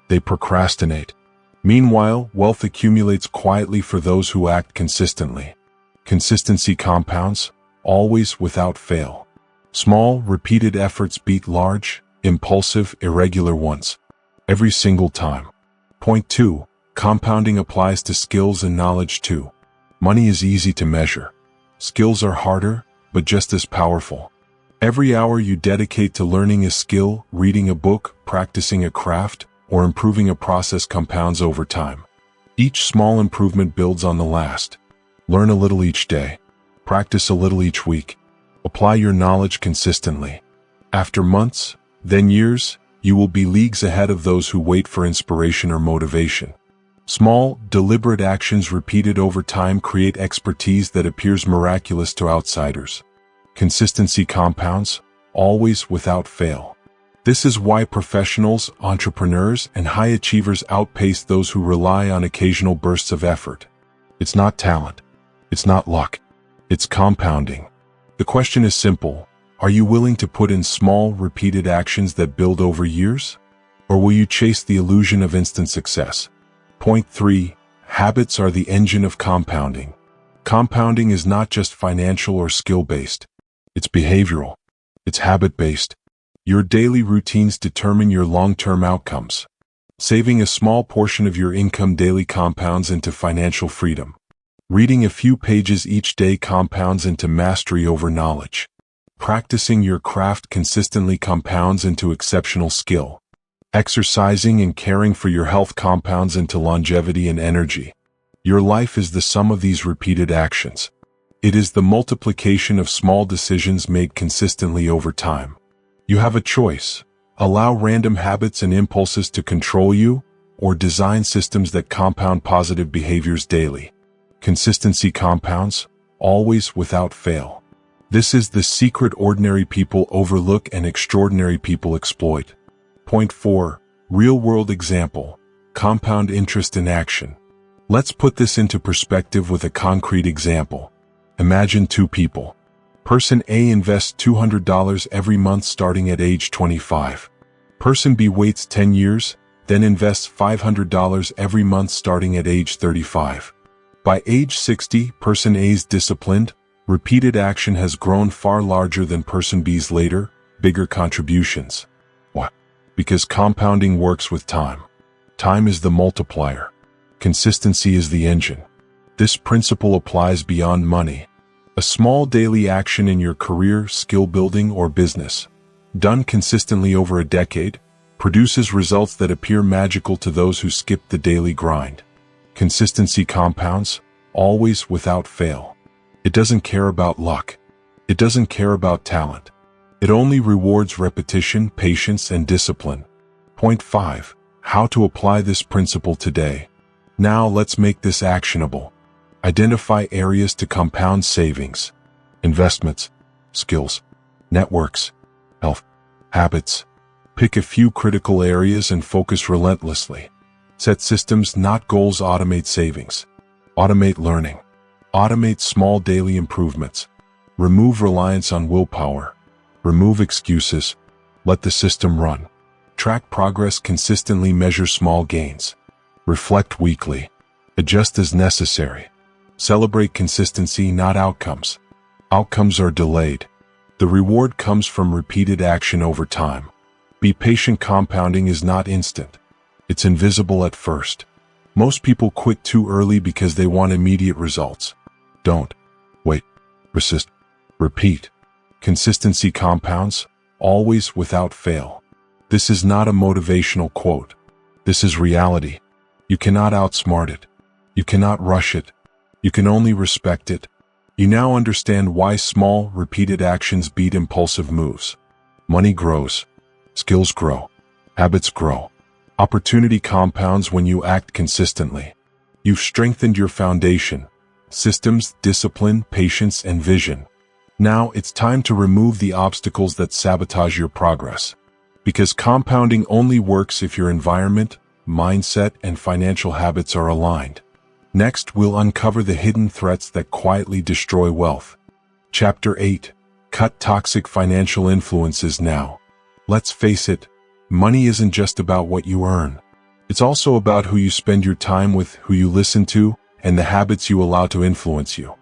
A: They procrastinate. Meanwhile, wealth accumulates quietly for those who act consistently. Consistency compounds, always without fail. Small, repeated efforts beat large, impulsive, irregular ones. Every single time. Point 2. Compounding applies to skills and knowledge too. Money is easy to measure. Skills are harder, but just as powerful. Every hour you dedicate to learning a skill, reading a book, practicing a craft, or improving a process compounds over time. Each small improvement builds on the last. Learn a little each day. Practice a little each week. Apply your knowledge consistently. After months, then years, you will be leagues ahead of those who wait for inspiration or motivation. Small, deliberate actions repeated over time create expertise that appears miraculous to outsiders. Consistency compounds, always without fail. This is why professionals, entrepreneurs, and high achievers outpace those who rely on occasional bursts of effort. It's not talent. It's not luck. It's compounding. The question is simple. Are you willing to put in small, repeated actions that build over years? Or will you chase the illusion of instant success? Point 3. Habits are the engine of compounding. Compounding is not just financial or skill-based. It's behavioral. It's habit-based. Your daily routines determine your long-term outcomes. Saving a small portion of your income daily compounds into financial freedom. Reading a few pages each day compounds into mastery over knowledge. Practicing your craft consistently compounds into exceptional skill. Exercising and caring for your health compounds into longevity and energy. Your life is the sum of these repeated actions. It is the multiplication of small decisions made consistently over time. You have a choice. Allow random habits and impulses to control you, or design systems that compound positive behaviors daily. Consistency compounds, always without fail. This is the secret ordinary people overlook and extraordinary people exploit. Point 4. Real-world example. Compound interest in action. Let's put this into perspective with a concrete example. Imagine two people. Person A invests $200 every month starting at age 25. Person B waits 10 years, then invests $500 every month starting at age 35. By age 60, Person A's disciplined, repeated action has grown far larger than Person B's later, bigger contributions. Why? Because compounding works with time. Time is the multiplier. Consistency is the engine. This principle applies beyond money. A small daily action in your career, skill building, or business, done consistently over a decade, produces results that appear magical to those who skip the daily grind. Consistency compounds, always without fail. It doesn't care about luck. It doesn't care about talent. It only rewards repetition, patience, and discipline. Point 5. How to apply this principle today. Now let's make this actionable. Identify areas to compound savings, investments, skills, networks, health, habits. Pick a few critical areas and focus relentlessly. Set systems, not goals. Automate savings. Automate learning. Automate small daily improvements. Remove reliance on willpower. Remove excuses. Let the system run. Track progress consistently. Measure small gains. Reflect weekly. Adjust as necessary. Celebrate consistency, not outcomes. Outcomes are delayed. The reward comes from repeated action over time. Be patient. Compounding is not instant. It's invisible at first. Most people quit too early because they want immediate results. Don't wait. Persist. Repeat. Consistency compounds, always without fail. This is not a motivational quote. This is reality. You cannot outsmart it. You cannot rush it. You can only respect it. You now understand why small, repeated actions beat impulsive moves. Money grows. Skills grow. Habits grow. Opportunity compounds when you act consistently. You've strengthened your foundation, systems, discipline, patience, and vision. Now it's time to remove the obstacles that sabotage your progress. Because compounding only works if your environment, mindset, and financial habits are aligned. Next, we'll uncover the hidden threats that quietly destroy wealth. Chapter 8. Cut toxic financial influences now. Let's face it, money isn't just about what you earn. It's also about who you spend your time with, who you listen to, and the habits you allow to influence you.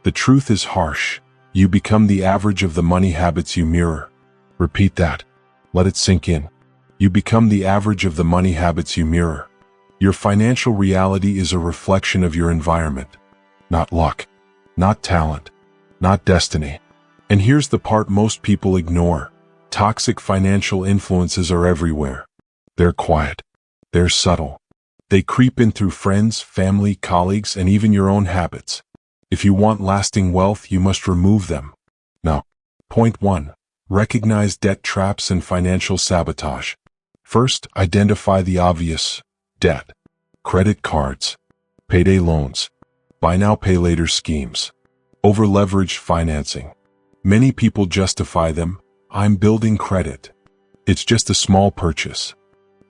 A: The truth is harsh. You become the average of the money habits you mirror. Repeat that. Let it sink in. You become the average of the money habits you mirror. Your financial reality is a reflection of your environment. Not luck. Not talent. Not destiny. And here's the part most people ignore. Toxic financial influences are everywhere. They're quiet. They're subtle. They creep in through friends, family, colleagues, and even your own habits. If you want lasting wealth, you must remove them. Now, point 1. Recognize debt traps and financial sabotage. First, identify the obvious: debt, credit cards, payday loans, buy now pay later schemes, over-leveraged financing. Many people justify them. I'm building credit. It's just a small purchase.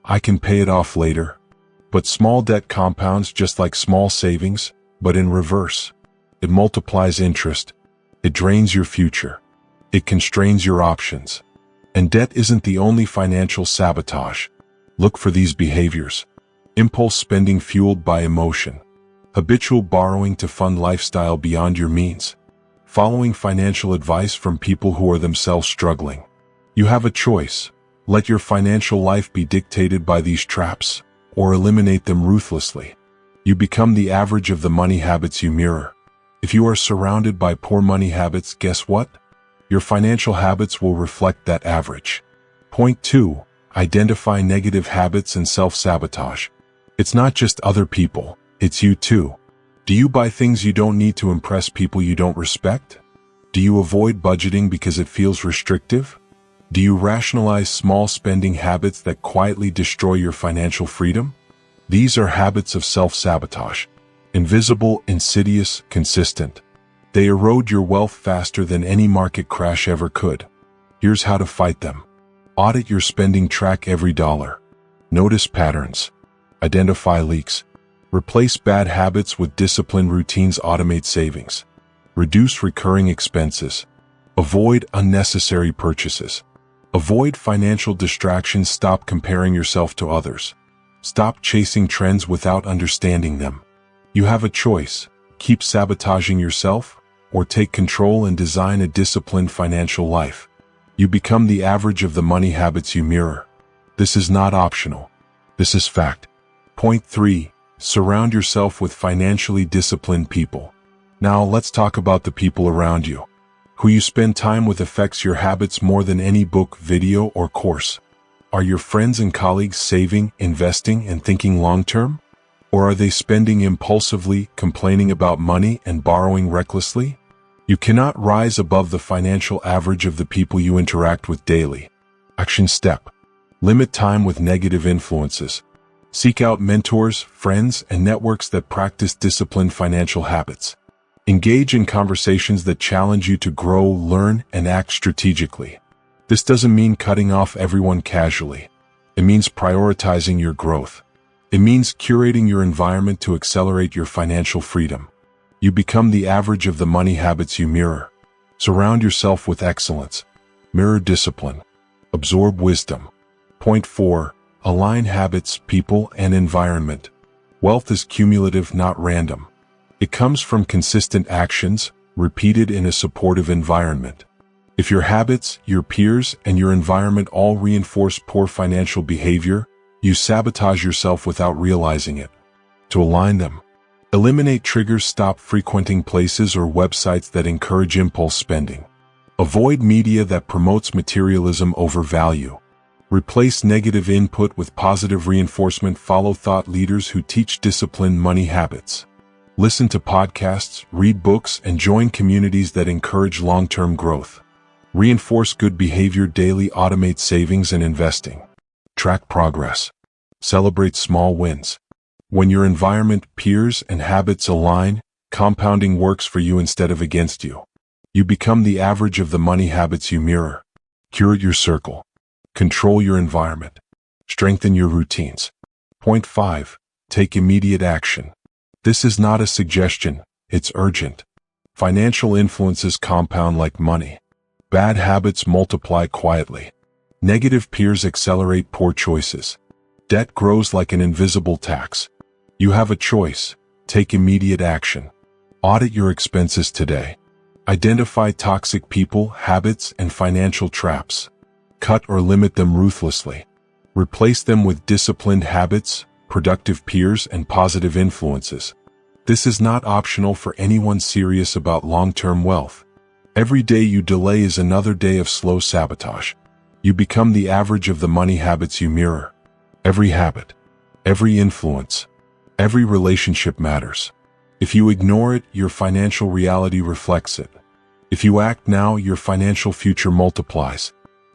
A: I can pay it off later. But small debt compounds just like small savings, but in reverse. It multiplies interest. It drains your future. It constrains your options. And debt isn't the only financial sabotage. Look for these behaviors: impulse spending fueled by emotion, habitual borrowing to fund lifestyle beyond your means, following financial advice from people who are themselves struggling. You have a choice. Let your financial life be dictated by these traps, or eliminate them ruthlessly. You become the average of the money habits you mirror. If you are surrounded by poor money habits, guess what? Your financial habits will reflect that average. Point 2. Identify negative habits and self-sabotage. It's not just other people, it's you too. Do you buy things you don't need to impress people you don't respect? Do you avoid budgeting because it feels restrictive? Do you rationalize small spending habits that quietly destroy your financial freedom? These are habits of self-sabotage. Invisible, insidious, consistent. They erode your wealth faster than any market crash ever could. Here's how to fight them. Audit your spending, track every dollar. Notice patterns. Identify leaks. Replace bad habits with disciplined routines, automate savings. Reduce recurring expenses. Avoid unnecessary purchases. Avoid financial distractions, stop comparing yourself to others. Stop chasing trends without understanding them. You have a choice: keep sabotaging yourself, or take control and design a disciplined financial life. You become the average of the money habits you mirror. This is not optional. This is fact. Point 3. Surround yourself with financially disciplined people. Now let's talk about the people around you. Who you spend time with affects your habits more than any book, video, or course. Are your friends and colleagues saving, investing, and thinking long-term? Or are they spending impulsively, complaining about money, and borrowing recklessly? You cannot rise above the financial average of the people you interact with daily. Action step. Limit time with negative influences. Seek out mentors, friends, and networks that practice disciplined financial habits. Engage in conversations that challenge you to grow, learn, and act strategically. This doesn't mean cutting off everyone casually. It means prioritizing your growth. It means curating your environment to accelerate your financial freedom. You become the average of the money habits you mirror. Surround yourself with excellence. Mirror discipline. Absorb wisdom. Point 4. Align habits, people, and environment. Wealth is cumulative, not random. It comes from consistent actions, repeated in a supportive environment. If your habits, your peers, and your environment all reinforce poor financial behavior, you sabotage yourself without realizing it. To align them, eliminate triggers, stop frequenting places or websites that encourage impulse spending. Avoid media that promotes materialism over value. Replace negative input with positive reinforcement. Follow thought leaders who teach disciplined money habits. Listen to podcasts, read books, and join communities that encourage long-term growth. Reinforce good behavior daily. Automate savings and investing. Track progress. Celebrate small wins. When your environment, peers, and habits align, compounding works for you instead of against you. You become the average of the money habits you mirror. Curate your circle. Control your environment. Strengthen your routines. Point 5. Take immediate action. This is not a suggestion, it's urgent. Financial influences compound like money. Bad habits multiply quietly. Negative peers accelerate poor choices. Debt grows like an invisible tax. You have a choice. Take immediate action. Audit your expenses today. Identify toxic people, habits, and financial traps. Cut or limit them ruthlessly. Replace them with disciplined habits, productive peers, and positive influences. This is not optional for anyone serious about long-term wealth. Every day you delay is another day of slow sabotage. You become the average of the money habits you mirror. Every habit, every influence, every relationship matters. If you ignore it, your financial reality reflects it. If you act now, your financial future multiplies.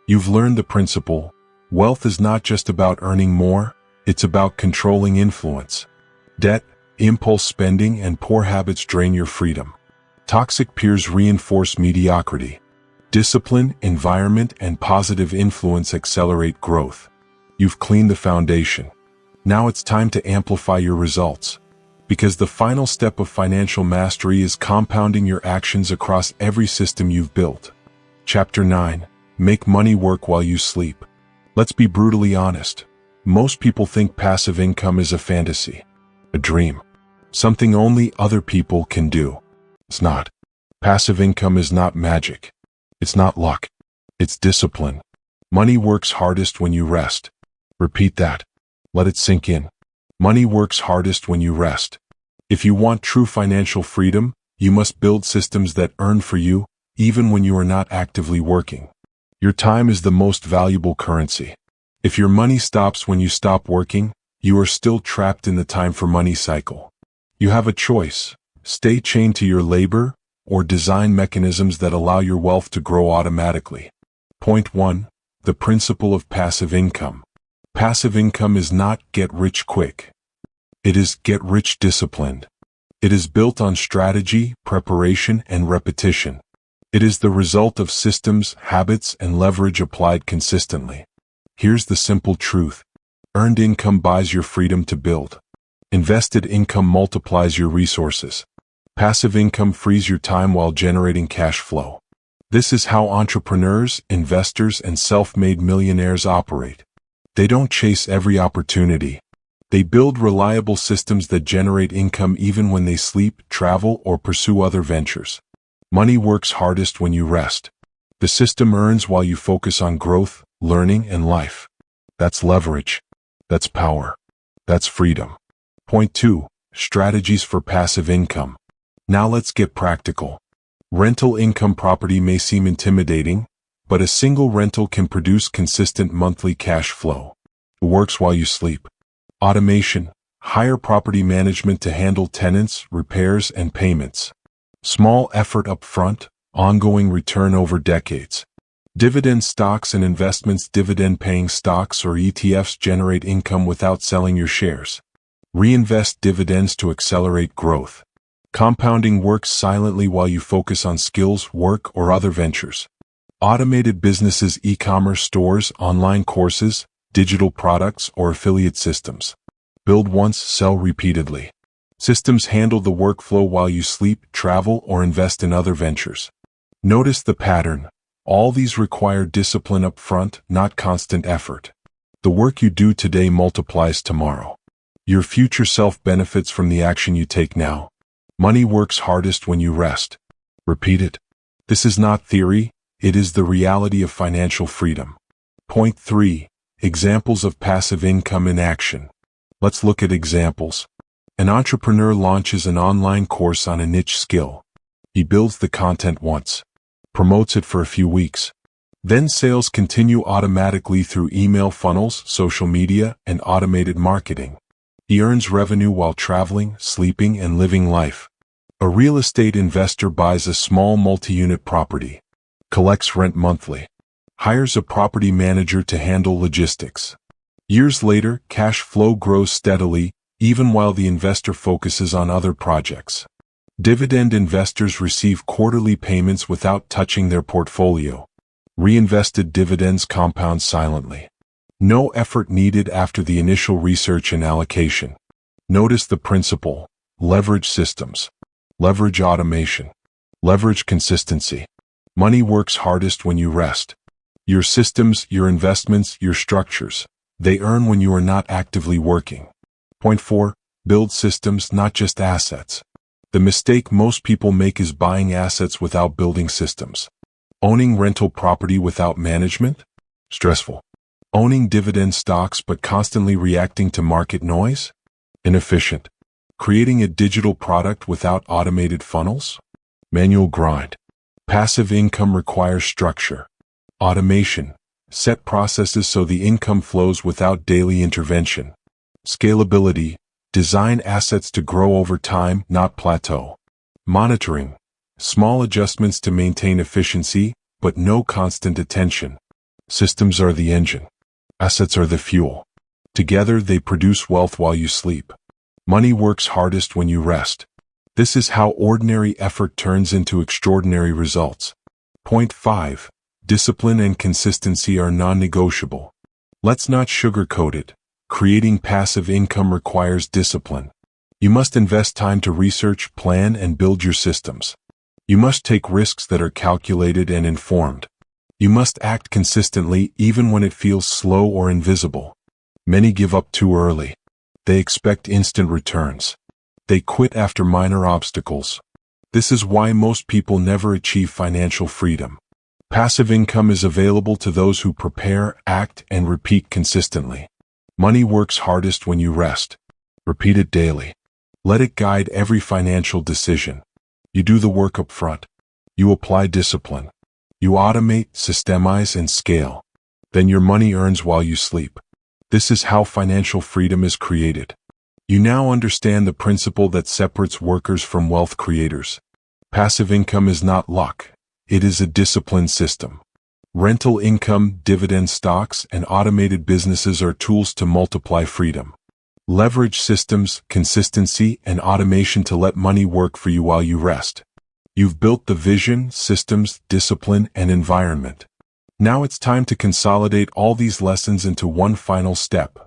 A: You've learned the principle. Wealth is not just about earning more, it's about controlling influence. Debt, impulse spending, and poor habits drain your freedom. Toxic peers reinforce mediocrity. Discipline, environment, and positive influence accelerate growth. You've cleaned the foundation. Now it's time to amplify your results. Because the final step of financial mastery is compounding your actions across every system you've built. Chapter 9. Make money work while you sleep. Let's be brutally honest. Most people think passive income is a fantasy, a dream, something only other people can do. It's not. Passive income is not magic. It's not luck. It's discipline. Money works hardest when you rest. Repeat that. Let it sink in. Money works hardest when you rest. If you want true financial freedom, you must build systems that earn for you, even when you are not actively working. Your time is the most valuable currency. If your money stops when you stop working, you are still trapped in the time for money cycle. You have a choice: stay chained to your labor, or design mechanisms that allow your wealth to grow automatically. Point 1. The principle of passive income. Passive income is not get rich quick. It is get rich disciplined. It is built on strategy, preparation, and repetition. It is the result of systems, habits, and leverage applied consistently. Here's the simple truth. Earned income buys your freedom to build. Invested income multiplies your resources. Passive income frees your time while generating cash flow. This is how entrepreneurs, investors, and self-made millionaires operate. They don't chase every opportunity. They build reliable systems that generate income even when they sleep, travel, or pursue other ventures. Money works hardest when you rest. The system earns while you focus on growth, learning, and life. That's leverage. That's power. That's freedom. Point 2. Strategies for passive income. Now let's get practical. Rental income property may seem intimidating, but a single rental can produce consistent monthly cash flow. It works while you sleep. Automation. Hire property management to handle tenants, repairs, and payments. Small effort up front, ongoing return over decades. Dividend stocks and investments. Dividend-paying stocks or ETFs generate income without selling your shares. Reinvest dividends to accelerate growth. Compounding works silently while you focus on skills, work, or other ventures. Automated businesses. E-commerce stores, online courses, digital products, or affiliate systems. Build once, sell repeatedly. Systems handle the workflow while you sleep, travel, or invest in other ventures. Notice the pattern. All these require discipline up front, not constant effort. The work you do today multiplies tomorrow. Your future self benefits from the action you take now. Money works hardest when you rest. Repeat it. This is not theory, it is the reality of financial freedom. Point 3. Examples of passive income in action. Let's look at examples. An entrepreneur launches an online course on a niche skill. He builds the content once, promotes it for a few weeks. Then sales continue automatically through email funnels, social media, and automated marketing. He earns revenue while traveling, sleeping, and living life. A real estate investor buys a small multi-unit property, collects rent monthly, hires a property manager to handle logistics. Years later, cash flow grows steadily, even while the investor focuses on other projects. Dividend investors receive quarterly payments without touching their portfolio. Reinvested dividends compound silently. No effort needed after the initial research and allocation. Notice the principle: leverage systems, leverage automation, leverage consistency. Money works hardest when you rest. Your systems, your investments, your structures, they earn when you are not actively working. Point 4. Build systems, not just assets. The mistake most people make is buying assets without building systems. Owning rental property without management? Stressful. Owning dividend stocks but constantly reacting to market noise? Inefficient. Creating a digital product without automated funnels? Manual grind. Passive income requires structure. Automation. Set processes so the income flows without daily intervention. Scalability. Design assets to grow over time, not plateau. Monitoring. Small adjustments to maintain efficiency, but no constant attention. Systems are the engine. Assets are the fuel. Together they produce wealth while you sleep. Money works hardest when you rest. This is how ordinary effort turns into extraordinary results. Point 5. Discipline and consistency are non-negotiable. Let's not sugarcoat it. Creating passive income requires discipline. You must invest time to research, plan, and build your systems. You must take risks that are calculated and informed. You must act consistently even when it feels slow or invisible. Many give up too early. They expect instant returns. They quit after minor obstacles. This is why most people never achieve financial freedom. Passive income is available to those who prepare, act, and repeat consistently. Money works hardest when you rest. Repeat it daily. Let it guide every financial decision. You do the work up front. You apply discipline. You automate, systemize, and scale. Then your money earns while you sleep. This is how financial freedom is created. You now understand the principle that separates workers from wealth creators. Passive income is not luck. It is a disciplined system. Rental income, dividend stocks, and automated businesses are tools to multiply freedom. Leverage systems, consistency, and automation to let money work for you while you rest. You've built the vision, systems, discipline, and environment. Now it's time to consolidate all these lessons into one final step.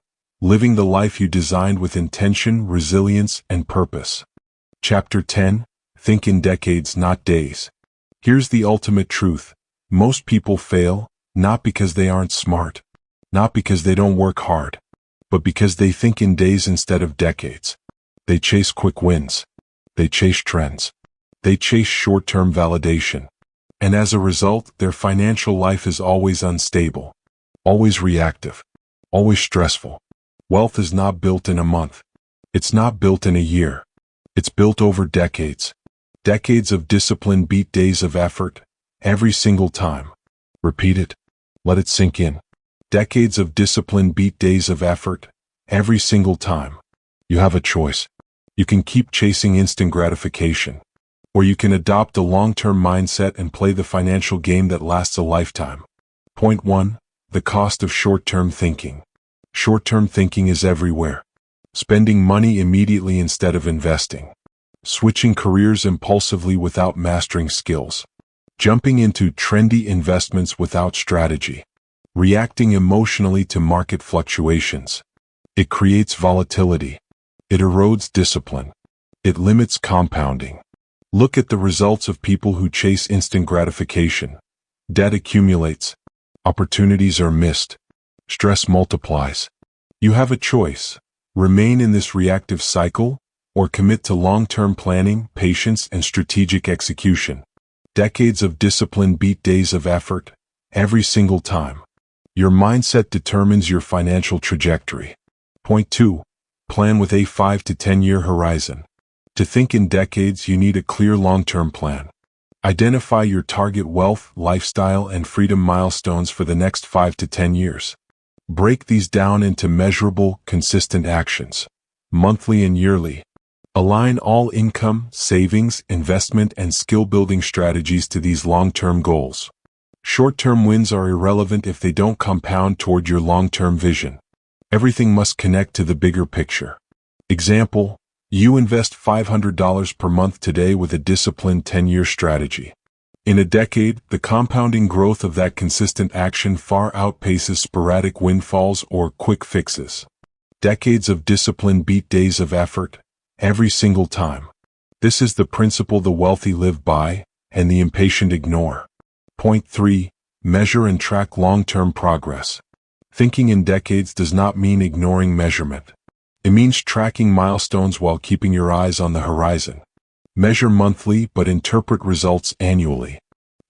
A: Living the life you designed with intention, resilience, and purpose. Chapter 10. Think in decades, not days. Here's the ultimate truth. Most people fail, not because they aren't smart, not because they don't work hard, but because they think in days instead of decades. They chase quick wins. They chase trends. They chase short-term validation. And as a result, their financial life is always unstable, always reactive, always stressful. Wealth is not built in a month. It's not built in a year. It's built over decades. Decades of discipline beat days of effort, every single time. Repeat it. Let it sink in. Decades of discipline beat days of effort, every single time. You have a choice. You can keep chasing instant gratification, or you can adopt a long-term mindset and play the financial game that lasts a lifetime. Point 1. The cost of short-term thinking. Short-term thinking is everywhere. Spending money immediately instead of investing. Switching careers impulsively without mastering skills. Jumping into trendy investments without strategy. Reacting emotionally to market fluctuations. It creates volatility. It erodes discipline. It limits compounding. Look at the results of people who chase instant gratification. Debt accumulates. Opportunities are missed. Stress multiplies. You have a choice. Remain in this reactive cycle, or commit to long-term planning, patience, and strategic execution. Decades of discipline beat days of effort, every single time. Your mindset determines your financial trajectory. Point 2. Plan with a 5 to 10-year horizon. To think in decades, you need a clear long-term plan. Identify your target wealth, lifestyle, and freedom milestones for the next 5 to 10 years. Break these down into measurable, consistent actions, monthly and yearly. Align all income, savings, investment, and skill-building strategies to these long-term goals. Short-term wins are irrelevant if they don't compound toward your long-term vision. Everything must connect to the bigger picture. Example, you invest $500 per month today with a disciplined 10-year strategy. In a decade, the compounding growth of that consistent action far outpaces sporadic windfalls or quick fixes. Decades of discipline beat days of effort, every single time. This is the principle the wealthy live by, and the impatient ignore. Point 3. Measure and track long-term progress. Thinking in decades does not mean ignoring measurement. It means tracking milestones while keeping your eyes on the horizon. Measure monthly but interpret results annually.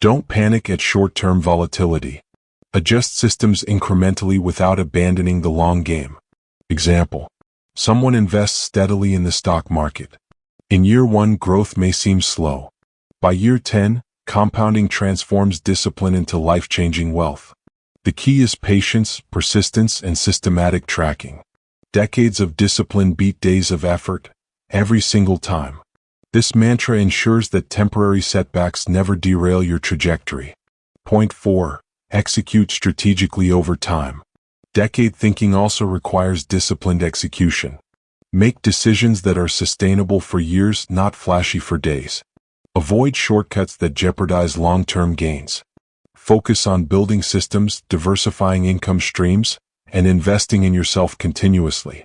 A: Don't panic at short-term volatility. Adjust systems incrementally without abandoning the long game. Example, someone invests steadily in the stock market. In year 1, growth may seem slow. By year 10, compounding transforms discipline into life-changing wealth. The key is patience, persistence, and systematic tracking. Decades of discipline beat days of effort, every single time. This mantra ensures that temporary setbacks never derail your trajectory. Point 4. Execute strategically over time. Decade thinking also requires disciplined execution. Make decisions that are sustainable for years, not flashy for days. Avoid shortcuts that jeopardize long-term gains. Focus on building systems, diversifying income streams, and investing in yourself continuously.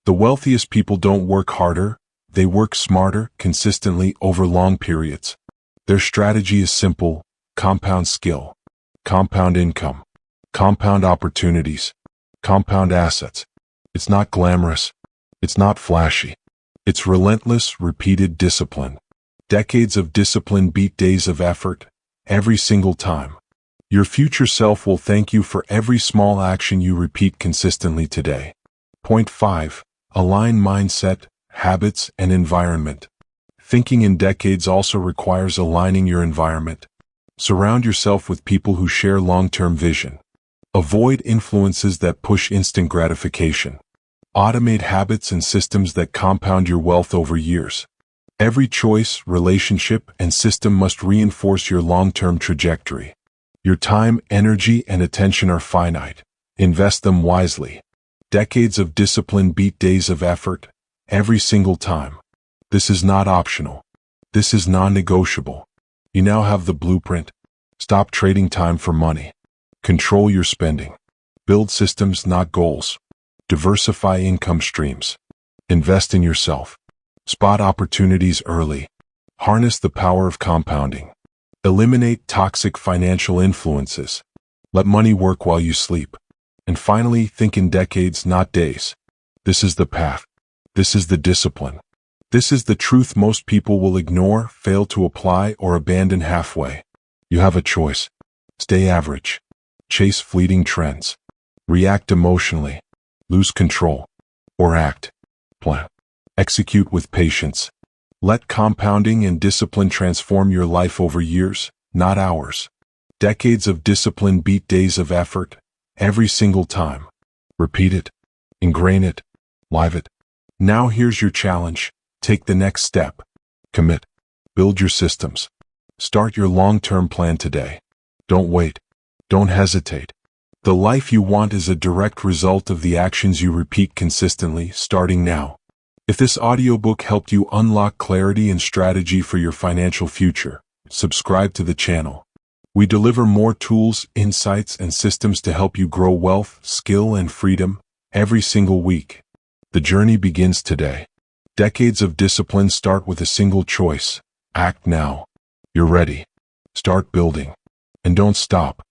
A: The wealthiest people don't work harder, they work smarter, consistently over long periods. Their strategy is simple: compound skill, compound income, compound opportunities, compound assets. It's not glamorous. It's not flashy. It's relentless, repeated discipline. Decades of discipline beat days of effort, every single time. Your future self will thank you for every small action you repeat consistently today. Point 5. Align mindset, habits, and environment. Thinking in decades also requires aligning your environment. Surround yourself with people who share long-term vision. Avoid influences that push instant gratification. Automate habits and systems that compound your wealth over years. Every choice, relationship, and system must reinforce your long-term trajectory. Your time, energy, and attention are finite. Invest them wisely. Decades of discipline beat days of effort, every single time. This is not optional. This is non-negotiable. You now have the blueprint. Stop trading time for money. Control your spending. Build systems, not goals. Diversify income streams. Invest in yourself. Spot opportunities early. Harness the power of compounding. Eliminate toxic financial influences. Let money work while you sleep. And finally, think in decades, not days. This is the path. This is the discipline. This is the truth most people will ignore, fail to apply, or abandon halfway. You have a choice. Stay average. Chase fleeting trends. React emotionally. Lose control. Or act. Plan. Execute with patience. Let compounding and discipline transform your life over years, not hours. Decades of discipline beat days of effort, every single time. Repeat it. Ingrain it. Live it. Now here's your challenge. Take the next step. Commit. Build your systems. Start your long-term plan today. Don't wait. Don't hesitate. The life you want is a direct result of the actions you repeat consistently, starting now. If this audiobook helped you unlock clarity and strategy for your financial future, subscribe to the channel. We deliver more tools, insights, and systems to help you grow wealth, skill, and freedom every single week. The journey begins today. Decades of discipline start with a single choice. Act now. You're ready. Start building. And don't stop.